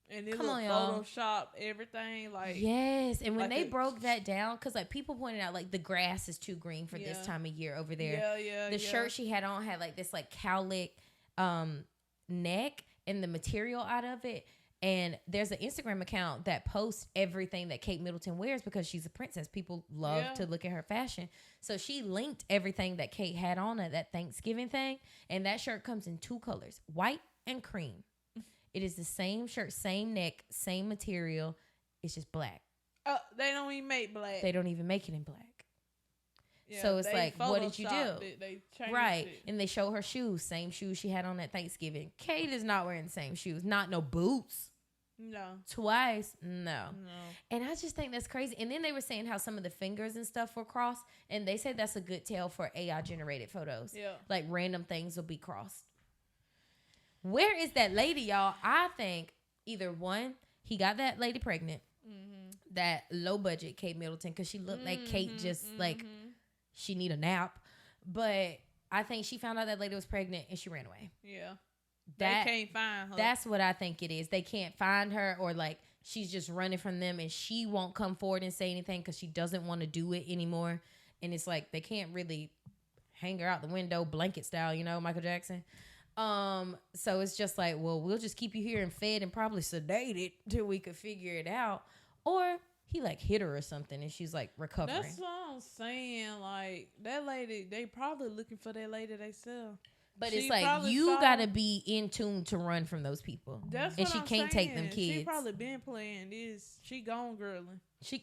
And it Come looked on, y'all. Photoshop, everything. Like, Yes, and when like they it- broke that down, because like people pointed out like the grass is too green for this Yeah. time of year over there. yeah. The shirt she had on had like this like cowlick neck and the material out of it. And there's an Instagram account that posts everything that Kate Middleton wears because she's a princess. People love Yeah. to look at her fashion. So she linked everything that Kate had on at that Thanksgiving thing. And that shirt comes in 2 colors, white and cream. It is the same shirt, same neck, same material. It's just black. They don't even make black. They don't even make it in black. Yeah, so it's they like, what did you do? photoshopped it. They changed Right. it. And they show her shoes, same shoes she had on at Thanksgiving. Kate is not wearing the same shoes. Not no boots. No. Twice. No. No. And I just think that's crazy. And then they were saying how some of the fingers and stuff were crossed. And they said that's a good tell for AI generated photos. Yeah. Like random things will be crossed. Where is that lady, y'all? I think either one, he got that lady pregnant. Mm-hmm. That low budget Kate Middleton, because she looked like Kate just like she need a nap. But I think she found out that lady was pregnant and she ran away. Yeah. That they can't find her. That's what I think it is. They can't find her, or like she's just running from them and she won't come forward and say anything because she doesn't want to do it anymore. And it's like they can't really hang her out the window blanket style, you know, Michael Jackson. So it's just like, well, we'll just keep you here and fed and probably sedated till we could figure it out. Or he like hit her or something and she's like recovering. That's what I'm saying. Like that lady, they probably looking for that lady themselves. But She it's like probably you saw- gotta be in tune to run from those people. That's and what she I'm can't take them saying. kids. She probably been playing this. She gone girling.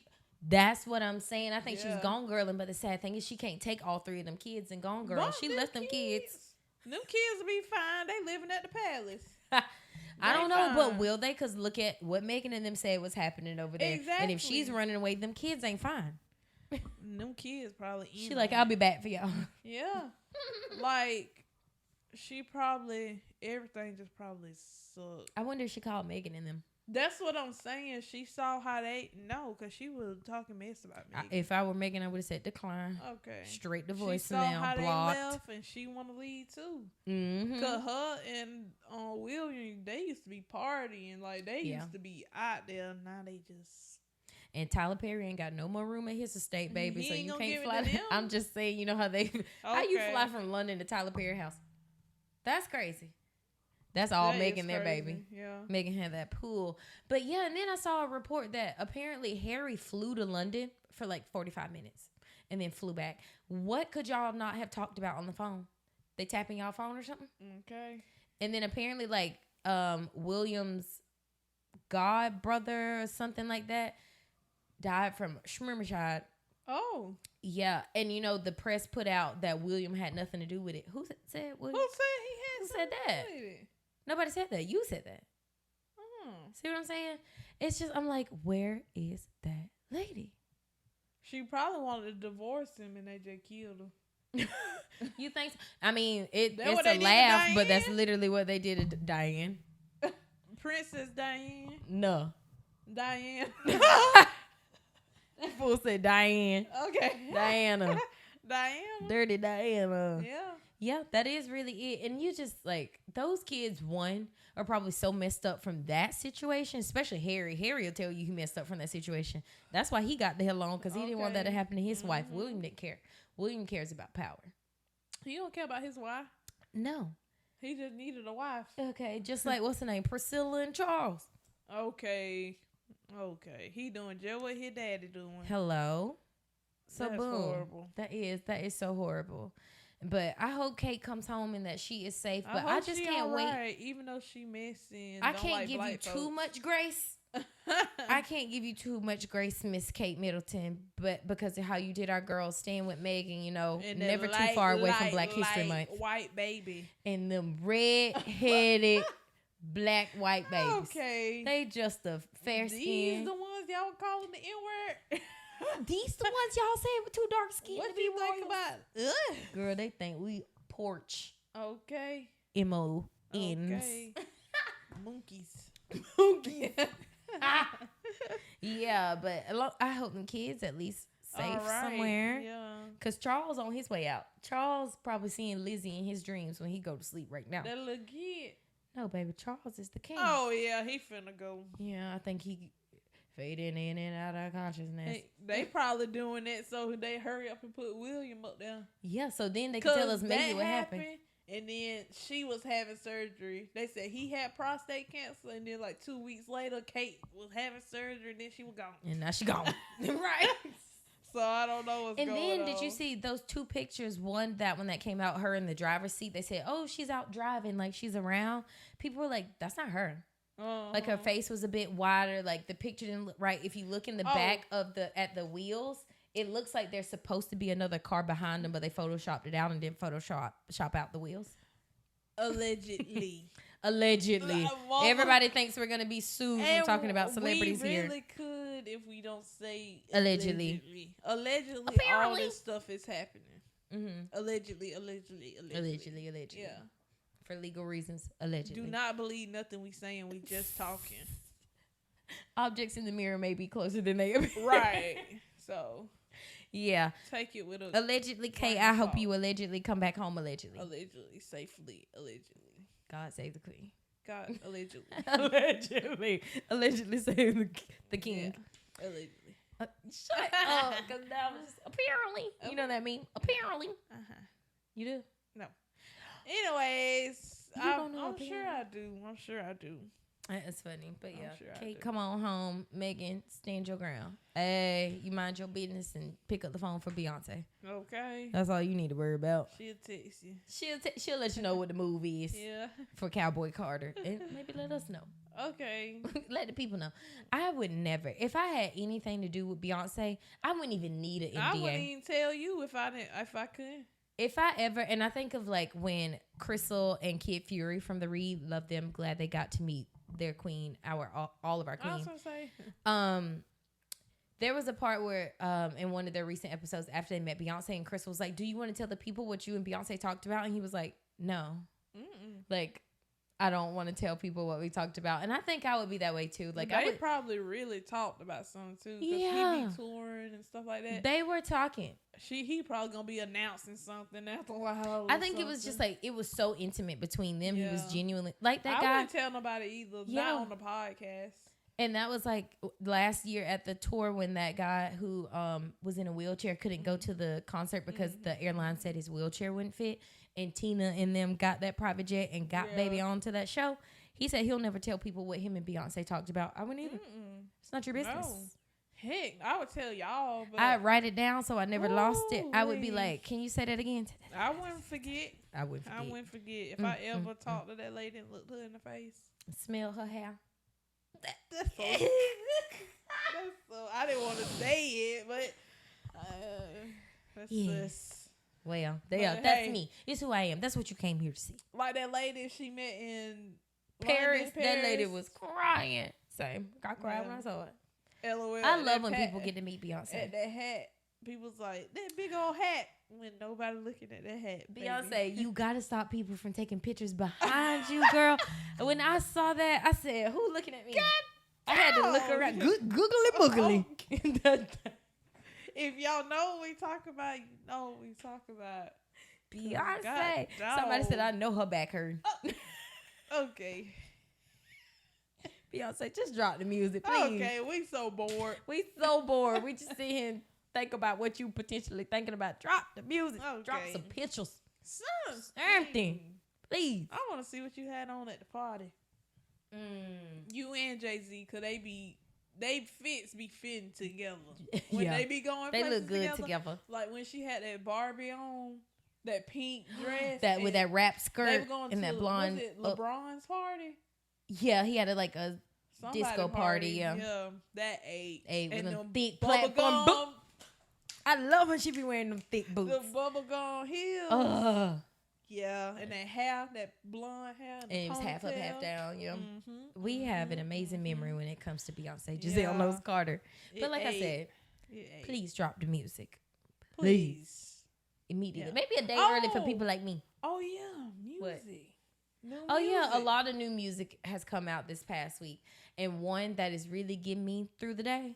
That's what I'm saying. I think she's Yeah. gone girling, but the sad thing is she can't take all 3 of them kids and gone girl. Bump She left them kids. Them kids will be fine. They living at the palace. I They don't know, but fine. will they? Because look at what Megan and them said was happening over there. And if she's Exactly. running away, them kids ain't fine. Them kids probably. She like, I'll be back for y'all. Yeah. Like, she probably, everything just probably sucked. I wonder if she called Megan and them. That's what I'm saying. She saw how they, no, because she was talking mess about me. If I were Megan, I would have said decline. Okay. Straight to She saw how voicemail, they blocked. left and she want to leave too. Mm-hmm. Cause her and William, they used to be partying. Like, they Yeah. used to be out there. Now they just. And Tyler Perry ain't got no more room at his estate, baby. He So ain't you gonna can't give it fly. to them? I'm just saying, you know how how you Okay. fly from London to Tyler Perry house? That's crazy. That's all That Megan is there, crazy. baby. Yeah. Megan had that pool. But yeah, and then I saw a report that apparently Harry flew to London for like 45 minutes and then flew back. What could y'all not have talked about on the phone? They tapping y'all phone or something? Okay. And then apparently like William's god brother or something like that died from Schmirmishide. Oh. Yeah, and you know the press put out that William had nothing to do with it. Who said William? Who said he had Who something said that? to do with it? Nobody said that. You said that. See what I'm saying? It's just, I'm like, where is that lady? She probably wanted to divorce him and they just killed him. You think so? I mean, it's what a they did to laugh, but that's Diane? literally what they did to Diane. Princess Diane. No. Diane. That fool said Diane. Okay. Diana. Diana. Dirty Diana. Yeah. Yeah, that is really it. And you just, like, those kids, one, are probably so messed up from that situation, especially Harry. Harry will tell you he messed up from that situation. That's why he got the hell on, because he didn't want that to happen to his wife. William didn't care. William cares about power. He don't care about his wife. No. He just needed a wife. Okay, just like, what's the name? Priscilla and Charles. Okay. He doing just what his daddy doing. Hello. So That's boom. horrible. That is so horrible. But I hope Kate comes home and that she is safe. But I hope just she can't wait. alright, even though she messy and I don't can't like give you black too folks. much grace. I can't give you too much grace, Miss Kate Middleton, but because of how you did our girls staying with Megan, you know, And never the too far away from Black History light Month. white baby. And them red-headed black white babies. Okay. They just a fair These skin. the ones y'all calling the N-word? These the ones y'all saying with too dark skin What to be you think royals? about? Ugh. Girl, they think we porch Okay. M-O-Ns. Okay. Monkeys. Yeah, but I hope them kids at least safe Alright, somewhere. Yeah. Because Charles on his way out. Charles probably seeing Lizzie in his dreams when he go to sleep right now. That little kid. No, baby, Charles is the king. Oh, yeah. He finna go. Yeah, I think he fading in and out of consciousness. They probably doing that so they hurry up and put William up there. Yeah, so then they can tell us maybe what happened. And then she was having surgery. They said he had prostate cancer. And then like 2 weeks later, Kate was having surgery. And then she was gone. And now she gone. Right. So I don't know what's going on. And then did you see those two pictures? One that came out, her in the driver's seat. They said, oh, she's out driving. Like she's around. People were like, that's not her. Like her face was a bit wider. Like the picture didn't look right. If you look in the back of at the wheels, it looks like there's supposed to be another car behind them, but they photoshopped it out and didn't shop out the wheels. Allegedly. Allegedly. Everybody thinks we're going to be sued when talking about celebrities we here. really could if we don't say Allegedly. Allegedly, Apparently. all this stuff is happening. Mm-hmm. Allegedly. Allegedly. Yeah. For legal reasons, allegedly. Do not believe nothing we saying. We just talking. Objects in the mirror may be closer than they appear. Right. So. Yeah. Take it with a allegedly, Kate. I hope you allegedly come back home. Allegedly. Allegedly, safely. Allegedly. God save the queen. God, allegedly. Allegedly save the king. Yeah. Allegedly. Shut up, because that was apparently. You know what I mean? Apparently. You do. No. Anyways, You don't know I'm apparently. sure I do. That's funny, but yeah. sure I Kate, do. come on home. Megan, stand your ground. Hey, you mind your business and pick up the phone for Beyonce. Okay. That's all you need to worry about. She'll text you. She'll let you know what the movie is Yeah. for Cowboy Carter, and maybe let us know. Okay. Let the people know. I would never, if I had anything to do with Beyonce, I wouldn't even need an NDA. I wouldn't even tell you if I could. If I ever, and I think of like when Crystal and Kid Fury from The Read, love them, glad they got to meet their queen, all of our I was queens. gonna say. There was a part where in one of their recent episodes after they met Beyonce, and Crystal was like, do you want to tell the people what you and Beyonce talked about? And he was like, no. Like, I don't want to tell people what we talked about. And I think I would be that way too. Like, They probably really talked about something too. Cause he be touring and stuff like that. They were talking. He probably gonna be announcing something after a while. I think it was just like, it was so intimate between them. Yeah. He was genuinely like that I guy. wouldn't tell nobody either. Yeah. Not on the podcast. And that was like last year at the tour when that guy who was in a wheelchair couldn't go to the concert because the airline said his wheelchair wouldn't fit. And Tina and them got that private jet and got baby onto that show. He said he'll never tell people what him and Beyonce talked about. I wouldn't either. It's not your business. No. Heck, I would tell y'all, but I'd write it down so I never lost it. I would be like, can you say that again? I wouldn't forget. I wouldn't forget. If I ever talked to that lady and looked her in the face. Smell her hair. That's so, I didn't want to say it, but that's just. Well, that's me. It's who I am. That's what you came here to see. Like that lady she met in Paris. That lady was crying. Same. I cried when I saw it. LOL. I love when people get to meet Beyonce. At that hat, people's like, that big old hat. When nobody looking at that hat. Beyonce, baby. you gotta stop people from taking pictures behind you, girl. When I saw that, I said, "Who looking at me?" God, I had to look around. Googly boogly. If y'all know what we talk about, you know what we talk about. Beyonce. Somebody said I know her back hurt. Okay. Beyonce, just drop the music, please. Okay, we so bored. We just sit here and think about what you potentially thinking about. Drop the music. Okay. Drop some pictures. Something. Please. I want to see what you had on at the party. You and Jay-Z, cause they fits be fitting together. When they be going they look good together. Like when she had that Barbie on, that pink dress. that with that wrap skirt and that blonde. Was it LeBron's party? Yeah, he had like a disco party. Yeah, that ate with them thick platform boots. I love when she be wearing them thick boots. The bubblegum heels. Yeah, and that hair, that blonde hair. And it was half up, half down. Yeah, we have an amazing memory when it comes to Beyonce. Giselle knows Carter. But like I said, please drop the music. Please. Immediately. Maybe a day early for people like me. Oh, yeah. Music. Yeah, a lot of new music has come out this past week. And one that is really getting me through the day,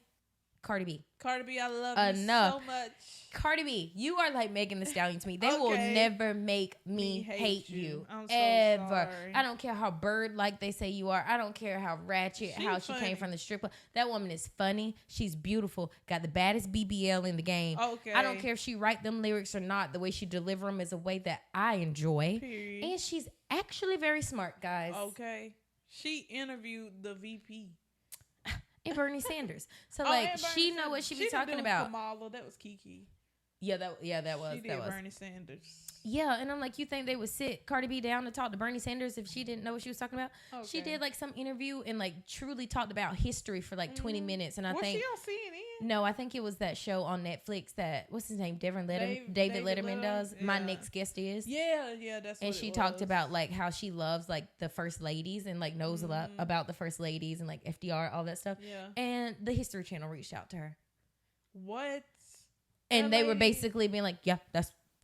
Cardi B. Cardi B, I love you so much. Cardi B, you are like Megan Thee Stallion to me. They will never make me hate you. I'm so ever. sorry. I don't care how bird-like they say you are. I don't care how ratchet, she came from the strip club. That woman is funny. She's beautiful. Got the baddest BBL in the game. Okay. I don't care if she write them lyrics or not. The way she deliver them is a way that I enjoy. Period. And she's actually very smart, guys. Okay. She interviewed the VP. And Bernie Sanders. So she know what she be talking about. Kamala, that was Kiki. Yeah, that was. She did Bernie Sanders. Yeah, and I'm like, you think they would sit Cardi B down to talk to Bernie Sanders if she didn't know what she was talking about? Okay. She did like some interview and like truly talked about history for like 20 minutes. And I think she on CNN? No, I think it was that show on Netflix that what's his name, David Letterman does. Yeah. My Next Guest Is. Yeah, that's. And she talked about like how she loves like the first ladies and like knows a lot about the first ladies and like FDR, all that stuff. Yeah. And the History Channel reached out to her. What? And they were basically being like, yeah,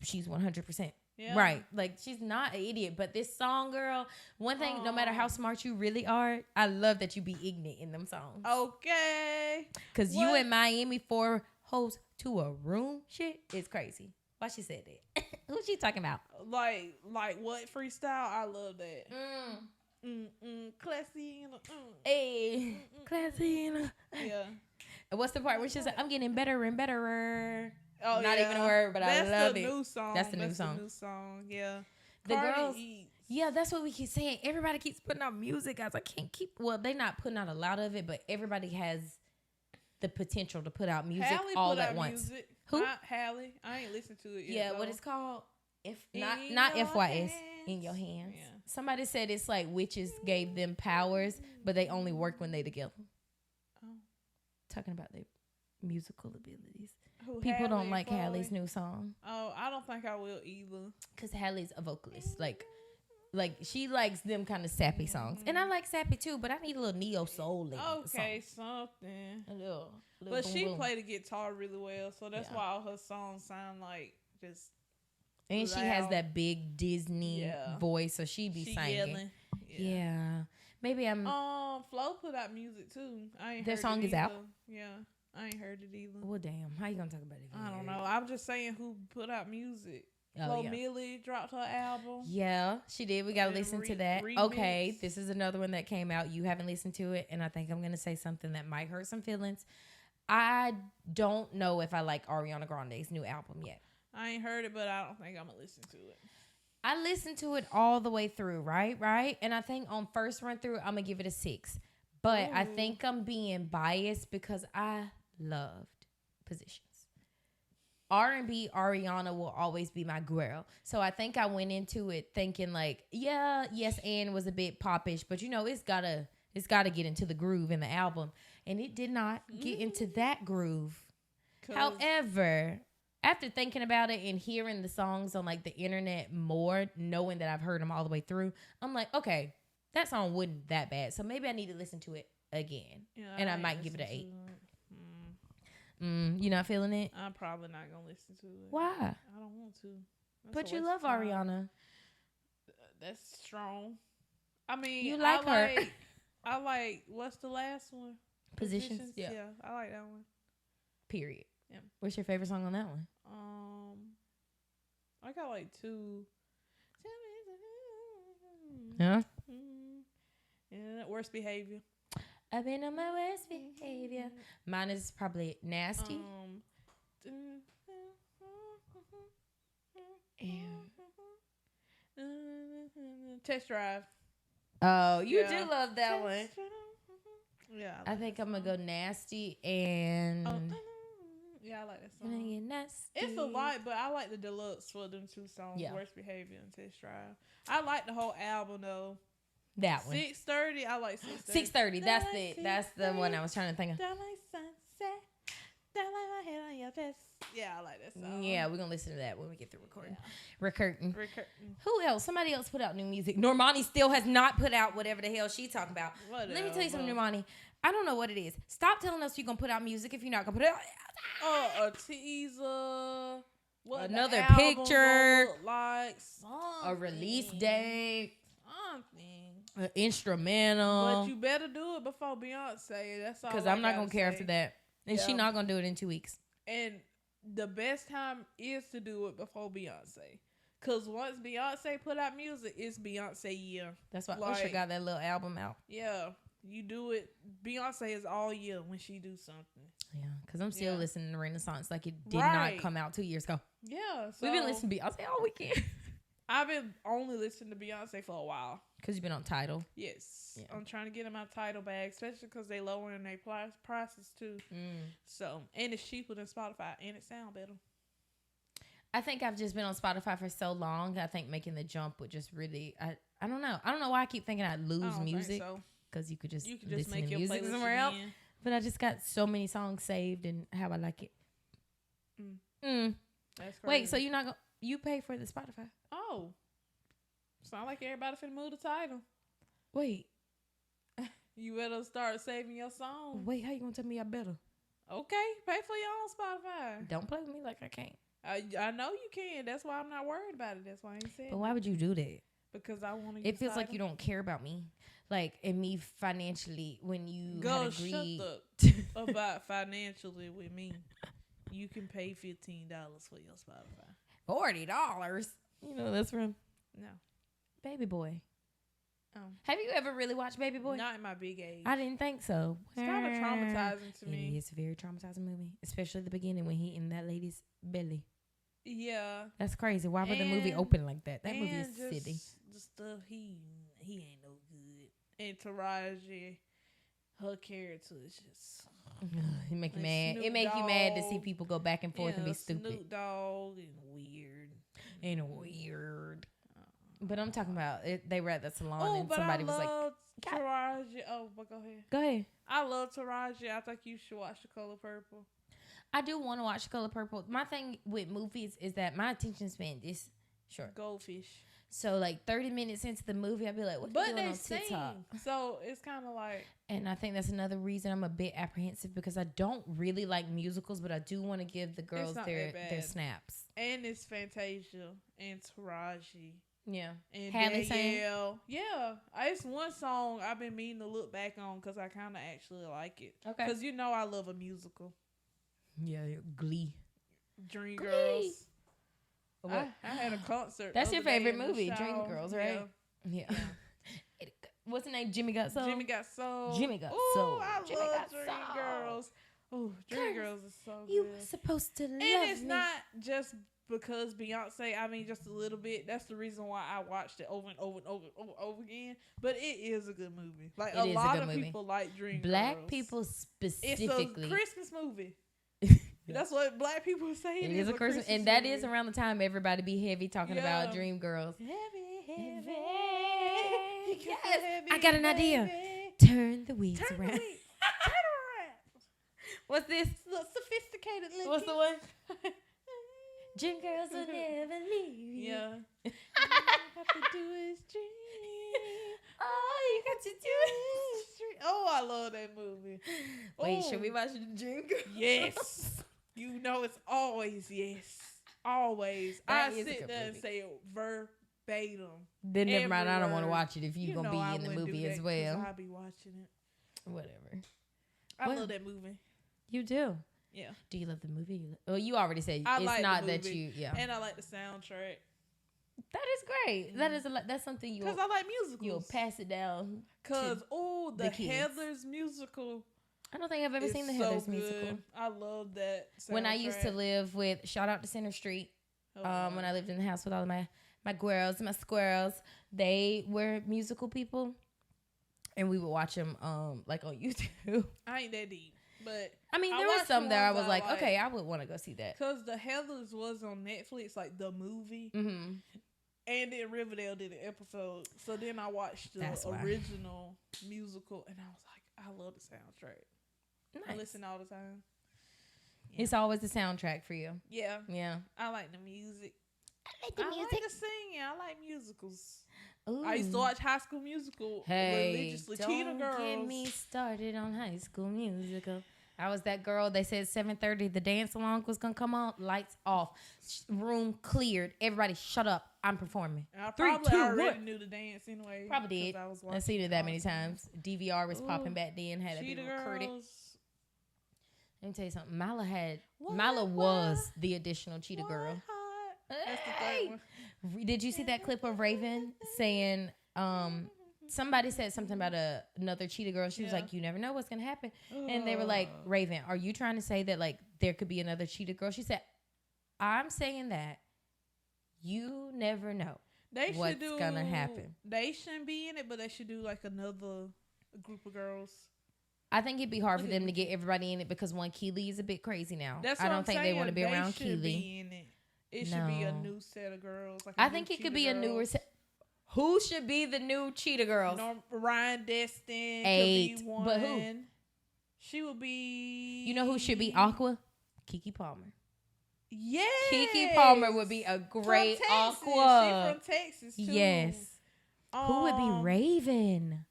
she's 100%. Yeah. Right. Like, she's not an idiot. But this song, girl, one thing, no matter how smart you really are, I love that you be ignorant in them songs. Okay. Because you in Miami 4 hoes to a room shit is crazy. Why she said that? Who's she talking about? Like what freestyle? I love that. Classy. Hey. Classy. Yeah. And what's the part where she's like, I'm getting better and better? Oh, not even a word, but I love it. New song. That's the new song. Yeah. The girls. Yeah, that's what we keep saying. Everybody keeps putting out music, guys. I can't keep. Well, they're not putting out a lot of it, but everybody has the potential to put out music all at once. Music. Who? Hallie. I ain't listened to it yet. Yeah, what it's called? Not FYS. In your hands. Yeah. Somebody said it's like witches gave them powers, but they only work when they together. Talking about their musical abilities. People don't like Hallie's new song. Oh, I don't think I will either. Because Hallie's a vocalist. Like she likes them kind of sappy songs. And I like sappy too, but I need a little neo soul in okay, something. A little but boom, she boom. played the guitar really well, so that's why all her songs sound like just and loud. She has that big Disney voice, so she be singing. Yelling. Yeah. Maybe I'm Flo put out music too. I ain't Their heard song it is either. out? Yeah. I ain't heard it either. Well, damn. How you gonna talk about it? I don't know. I'm just saying who put out music. Flo Milli dropped her album. Yeah, she did. We got to listen to that. Remix. Okay, this is another one that came out. You haven't listened to it, and I think I'm going to say something that might hurt some feelings. I don't know if I like Ariana Grande's new album yet. I ain't heard it, but I don't think I'm going to listen to it. I listened to it all the way through, right? And I think on first run through, I'm going to give it a 6. But I think I'm being biased because I loved Positions. R&B Ariana will always be my girl. So I think I went into it thinking like, yeah, Yes and was a bit popish, but you know, it's gotta get into the groove in the album. And it did not get into that groove. However, after thinking about it and hearing the songs on like the internet more, knowing that I've heard them all the way through, I'm like, okay, that song wasn't that bad. So maybe I need to listen to it again. Yeah, and I might give it an 8. You not feeling it? I'm probably not gonna listen to it. Why? I don't want to. But you love Ariana. That's strong. I mean, you like her. I like. What's the last one? Positions. Yeah, I like that one. Period. Yeah. What's your favorite song on that one? I got like 2. Yeah. Yeah. Worst behavior. I've been on my worst behavior. Mine is probably Nasty. Test Drive. Oh, you do love that one. Yeah. I think I'm going to go Nasty and... yeah, I like that song. It's a lot, but I like the deluxe for them 2 songs. Yeah. Worst Behavior and Test Drive. I like the whole album, though. That one. 6:30. I like 6:30. 6:30. That's the one I was trying to think of. Don't like sunset. Don't like my head on your chest. Yeah, I like that song. Yeah, we're gonna listen to that when we get through recording. Recurting. Who else? Somebody else put out new music. Normani still has not put out whatever the hell she talking about. Let me tell you something, Normani. I don't know what it is. Stop telling us you're gonna put out music if you're not gonna put it out. A teaser. What another picture. Like a release date. Something. An instrumental. But you better do it before Beyonce. That's all. Because I'm not gonna care after that, and she's not gonna do it in 2 weeks. And the best time is to do it before Beyonce. Because once Beyonce put out music, it's Beyonce year. That's why Usher got that little album out. Yeah, you do it. Beyonce is all year when she do something. Yeah, because I'm still listening to Renaissance like it did not come out 2 years ago. Yeah, we've been listening to Beyonce all weekend. I've been only listening to Beyonce for a while. Because you've been on Tidal? Yes. Yeah. I'm trying to get in my Tidal bag, especially because they lowering their prices too. So, and it's cheaper than Spotify, and it sounds better. I think I've just been on Spotify for so long. I think making the jump would just really, I don't know. I don't know why I keep thinking I'd lose music. Because you could just listen make to your music playlist somewhere else. again. But I just got so many songs saved and how I like it. That's crazy. Wait, so you're not going to, you pay for the Spotify? Oh. Sound like everybody finna move the Tidal. Wait. You better start saving your songs. Wait, how you gonna tell me I better? Okay, pay for your own Spotify. Don't play with me like I can't. I know you can. That's why I'm not worried about it. That's why I ain't saying. But why would you do that? Because I want to. It feels like you don't care about me, like and me financially when you go had agreed. shut up about financially with me. You can pay $15 for your Spotify. $40. You know that's from Baby Boy. Have you ever really watched Baby Boy? Not in my big age. I didn't think so. It's kind of traumatizing to me. It is a very traumatizing movie, especially the beginning when he in that lady's belly. Yeah, that's crazy. Why would the movie open like that? That movie is silly. The stuff he ain't no good. And Taraji, her character is just. It make you mad. It make you mad to see people go back and forth and be stupid. Snoop Dogg and weird. And weird. But I'm talking about it. They were at the salon and somebody was like, Taraji. Oh, but go ahead. Go ahead. I love Taraji. I think you should watch The Color Purple. I do want to watch The Color Purple. My thing with movies is that my attention span is short. Goldfish. So like 30 minutes into the movie, I'll be like, what are you doing on TikTok? So it's kind of like. And I think that's another reason I'm a bit apprehensive because I don't really like musicals, but I do want to give the girls their snaps. And it's Fantasia and Taraji. Yeah. And Danielle. Yeah. It's one song I've been meaning to look back on because I kind of actually like it. Okay. Because you know I love a musical. Yeah, Glee. Dreamgirls. What? I had a concert. That's the your other day favorite in the movie, shower. Dreamgirls, right? Yeah. What's the name? Jimmy Got Soul? Jimmy Got Soul. Jimmy Got Ooh, Soul. I Jimmy love Got Dreamgirls. Oh, Dreamgirls is so You good. were supposed to love And it's not just because Beyonce, I mean, just a little bit. That's the reason why I watched it over and over and over again. But it is a good movie. Like, a lot of people like Dreamgirls. Black people specifically. It's a Christmas movie. That's what black people say. It is a Christmas, and that is around the time everybody be heavy talking about Dreamgirls. Heavy. Yes, I got an idea. Turn the weeds around. Turn around. What's this? Look, sophisticated looking. What's the one? Dreamgirls will never leave you. Yeah. All you have to do is dream. All you got to do is dream. Oh, I love that movie. Wait, should we watch the Dreamgirls? Yes. You know it's always yes. Always. I sit there and say it verbatim. Then never mind, I don't want to watch it if you're going to be in the movie as well. I'll be watching it. Whatever. I love that movie. You do? Yeah. Do you love the movie? Well, you already said it's like not that you, And I like the soundtrack. That is great. That is that's something you. Because I like musicals. You'll pass it down. Because the Heathers musical. I don't think I've ever seen the Heathers musical. I love that soundtrack. When I used to live with, shout out to Center Street. When I lived in the house with all of my girls, my squirrels, they were musical people, and we would watch them like on YouTube. I ain't that deep, but I mean there were some there I was like, okay, I would want to go see that. Cause the Heathers was on Netflix, like the movie, and then Riverdale did an episode. So then I watched the original musical, and I was like, I love the soundtrack. Nice. I listen all the time. Yeah. It's always the soundtrack for you. Yeah. Yeah. I like the music. I like the music. I like the singing. I like musicals. Ooh. I used to watch High School Musical religiously. Cheetah Girls. Don't get me started on High School Musical. I was that girl. They said 7:30. The dance along was gonna come on. Lights off. Room cleared. Everybody, shut up. I'm performing. I probably already knew the dance anyway. Probably did. I've seen it that many times. DVR was popping back then. Had to be recorded. Let me tell you something. Mala was the additional Cheetah Girl. That's the third one. Did you see that clip of Raven saying, somebody said something about another Cheetah Girl. She was like, you never know what's going to happen. And they were like, Raven, are you trying to say that like there could be another Cheetah Girl? She said, I'm saying that you never know what's going to happen. They shouldn't be in it, but they should do like another group of girls. I think it'd be hard for them to get everybody in it because Keely is a bit crazy now. That's I don't think they want to be around Keely. Be in it. It should be a new set of girls. Like I think it could be a newer set. Who should be the new Cheetah Girls? Ryan Destin 8. Could be one. But who? She would be. You know who should be Aqua? Keke Palmer. Yeah. Keke Palmer would be a great Aqua. She's from Texas too. Yes. Who would be Raven?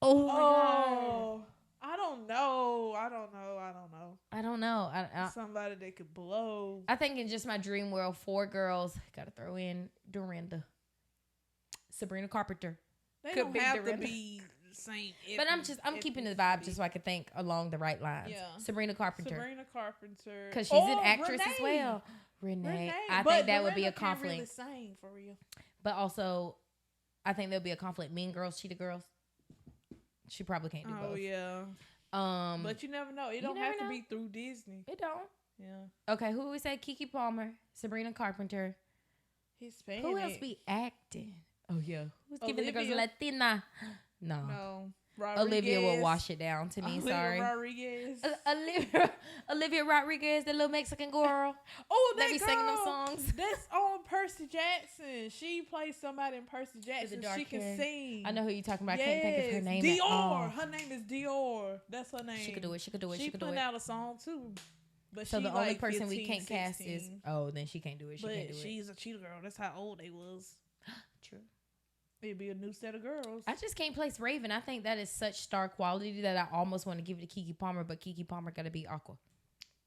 Oh my God. I don't know. I don't know. Somebody that could blow. I think in just my dream world, 4 girls. Got to throw in Dorinda. Sabrina Carpenter. They don't have to be the same. But I'm keeping the vibe just so I can think along the right lines. Yeah. Sabrina Carpenter. Because she's an actress as well. Renee. I think that would be a conflict. Really sing, for real. But also, I think there'll be a conflict. Mean Girls, Cheetah Girls. She probably can't do both. Oh, yeah. But you never know. It don't have to be through Disney. It don't. Yeah. Okay, who we say? Keke Palmer, Sabrina Carpenter. Hispanic. Who else be acting? Oh, yeah. Who's giving the girls Latina? No. Olivia will wash it down to me. Sorry. Rodriguez. Olivia Rodriguez, the little Mexican girl. That be girl, singing them songs. That's on Percy Jackson. She plays somebody in Percy Jackson. She can sing. I know who you're talking about. Yes. I can't think of her name. Dior. Her name is Dior. That's her name. She could do it. She put out a song too. But so the only like person 15, we can't 16. cast is then she can't do it. She's a Cheetah Girl. That's how old they was. True. It'd be a new set of girls. I just can't place Raven. I think that is such star quality that I almost want to give it to Keke Palmer, but Keke Palmer got to be Aqua.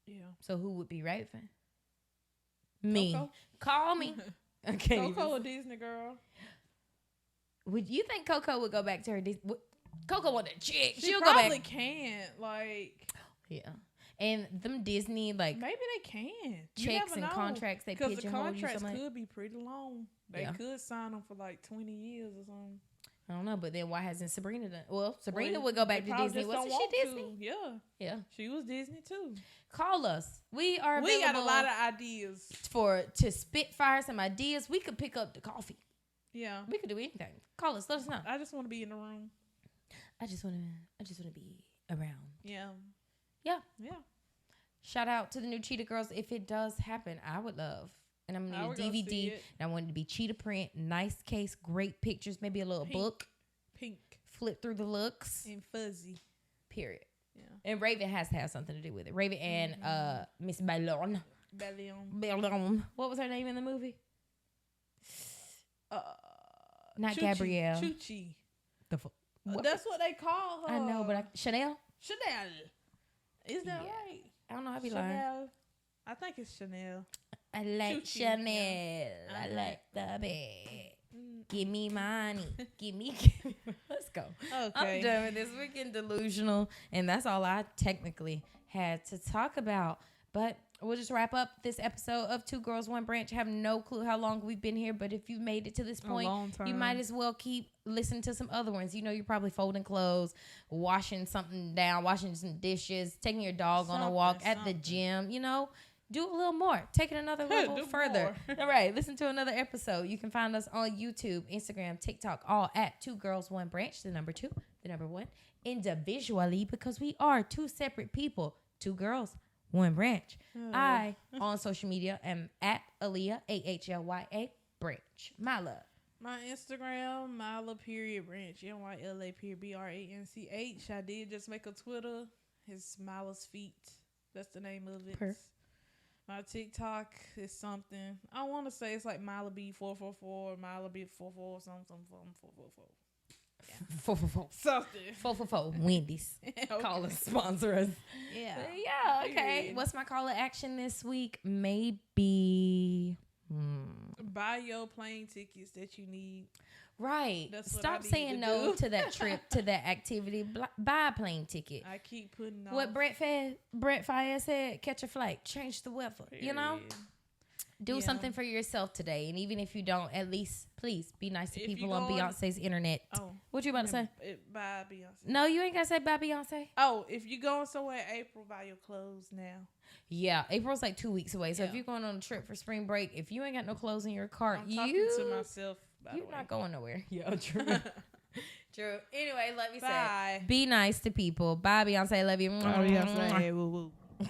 Yeah. So who would be Raven? Me. Coco? Call me. Okay. Coco a Disney girl. Would you think Coco would go back to her Disney? Coco want a chick. She probably can't. Like. Yeah. And them Disney, like, maybe they can. checks and contracts, they because the pigeonhole you so contracts much. could be pretty long. They Yeah. could sign them for like 20 years or something. I don't know, but then why hasn't Sabrina done? Well, Sabrina would go back to Disney. Wasn't she Disney? Yeah, she was Disney too. Call us. We are available. We got a lot of ideas to spitfire some ideas. We could pick up the coffee. Yeah, we could do anything. Call us. Let us know. I just want to be in the room. I just want to be around. Yeah. Shout out to the new Cheetah Girls. If it does happen, I would love. And I'm gonna need a DVD. And I want it to be cheetah print, nice case, great pictures, maybe a little book. Pink. Flip through the looks. And fuzzy. Period. Yeah. And Raven has to have something to do with it. Raven and Miss Ballon. What was her name in the movie? Not Chuchi. Gabrielle. Chuchi. That's what they call her. I know, but Chanel. Is that right? I don't know. I be Chanel. lying. I think it's Chanel. I like Chuchi. Chanel. Yeah. I like the bag. Give me money. Give me. Let's go. Okay. I'm done with this. We're getting delusional, and that's all I technically had to talk about. But we'll just wrap up this episode of Two Girls, One Branch. I have no clue how long we've been here, but if you made it to this point, you might as well keep listening to some other ones. You know, you're probably folding clothes, washing something down, washing some dishes, taking your dog on a walk at the gym. You know, do a little more. Take it another level further. All right, listen to another episode. You can find us on YouTube, Instagram, TikTok, all at Two Girls, One Branch, the number 2, the number 1, individually, because we are two separate people, two girls, one branch. I, on social media, am at Aaliyah, AHLYA, branch. My love. My Instagram, Myla.branch, MYLA.BRANCH. I did just make a Twitter. It's Myla's Feet. That's the name of it. My TikTok is something. I want to say it's like Myla B444, Myla B44, something 444. Yeah. 444. Something. 444. Wendy's. Okay. Call us, sponsor us. Yeah. Yeah, okay. What's my call to action this week? Maybe. Buy your plane tickets that you need. Right. That's what Stop saying no to that trip, to that activity. Buy a plane ticket. I keep putting off. What Brett Fayez said, catch a flight, change the weather. Period. You know? Do something for yourself today. And even if you don't, at least, please, be nice to people on Beyonce's internet. Oh. What you about to say? Buy Beyonce. No, you ain't got to say bye Beyonce. Oh, if you going somewhere in April, buy your clothes now. Yeah, April's like 2 weeks away. So if you're going on a trip for spring break, if you ain't got no clothes in your cart, I'm talking to myself, you're not going nowhere. Yeah, true. True. Anyway, let me say, be nice to people. Bye, Beyonce. Love you. Beyonce. Woo woo.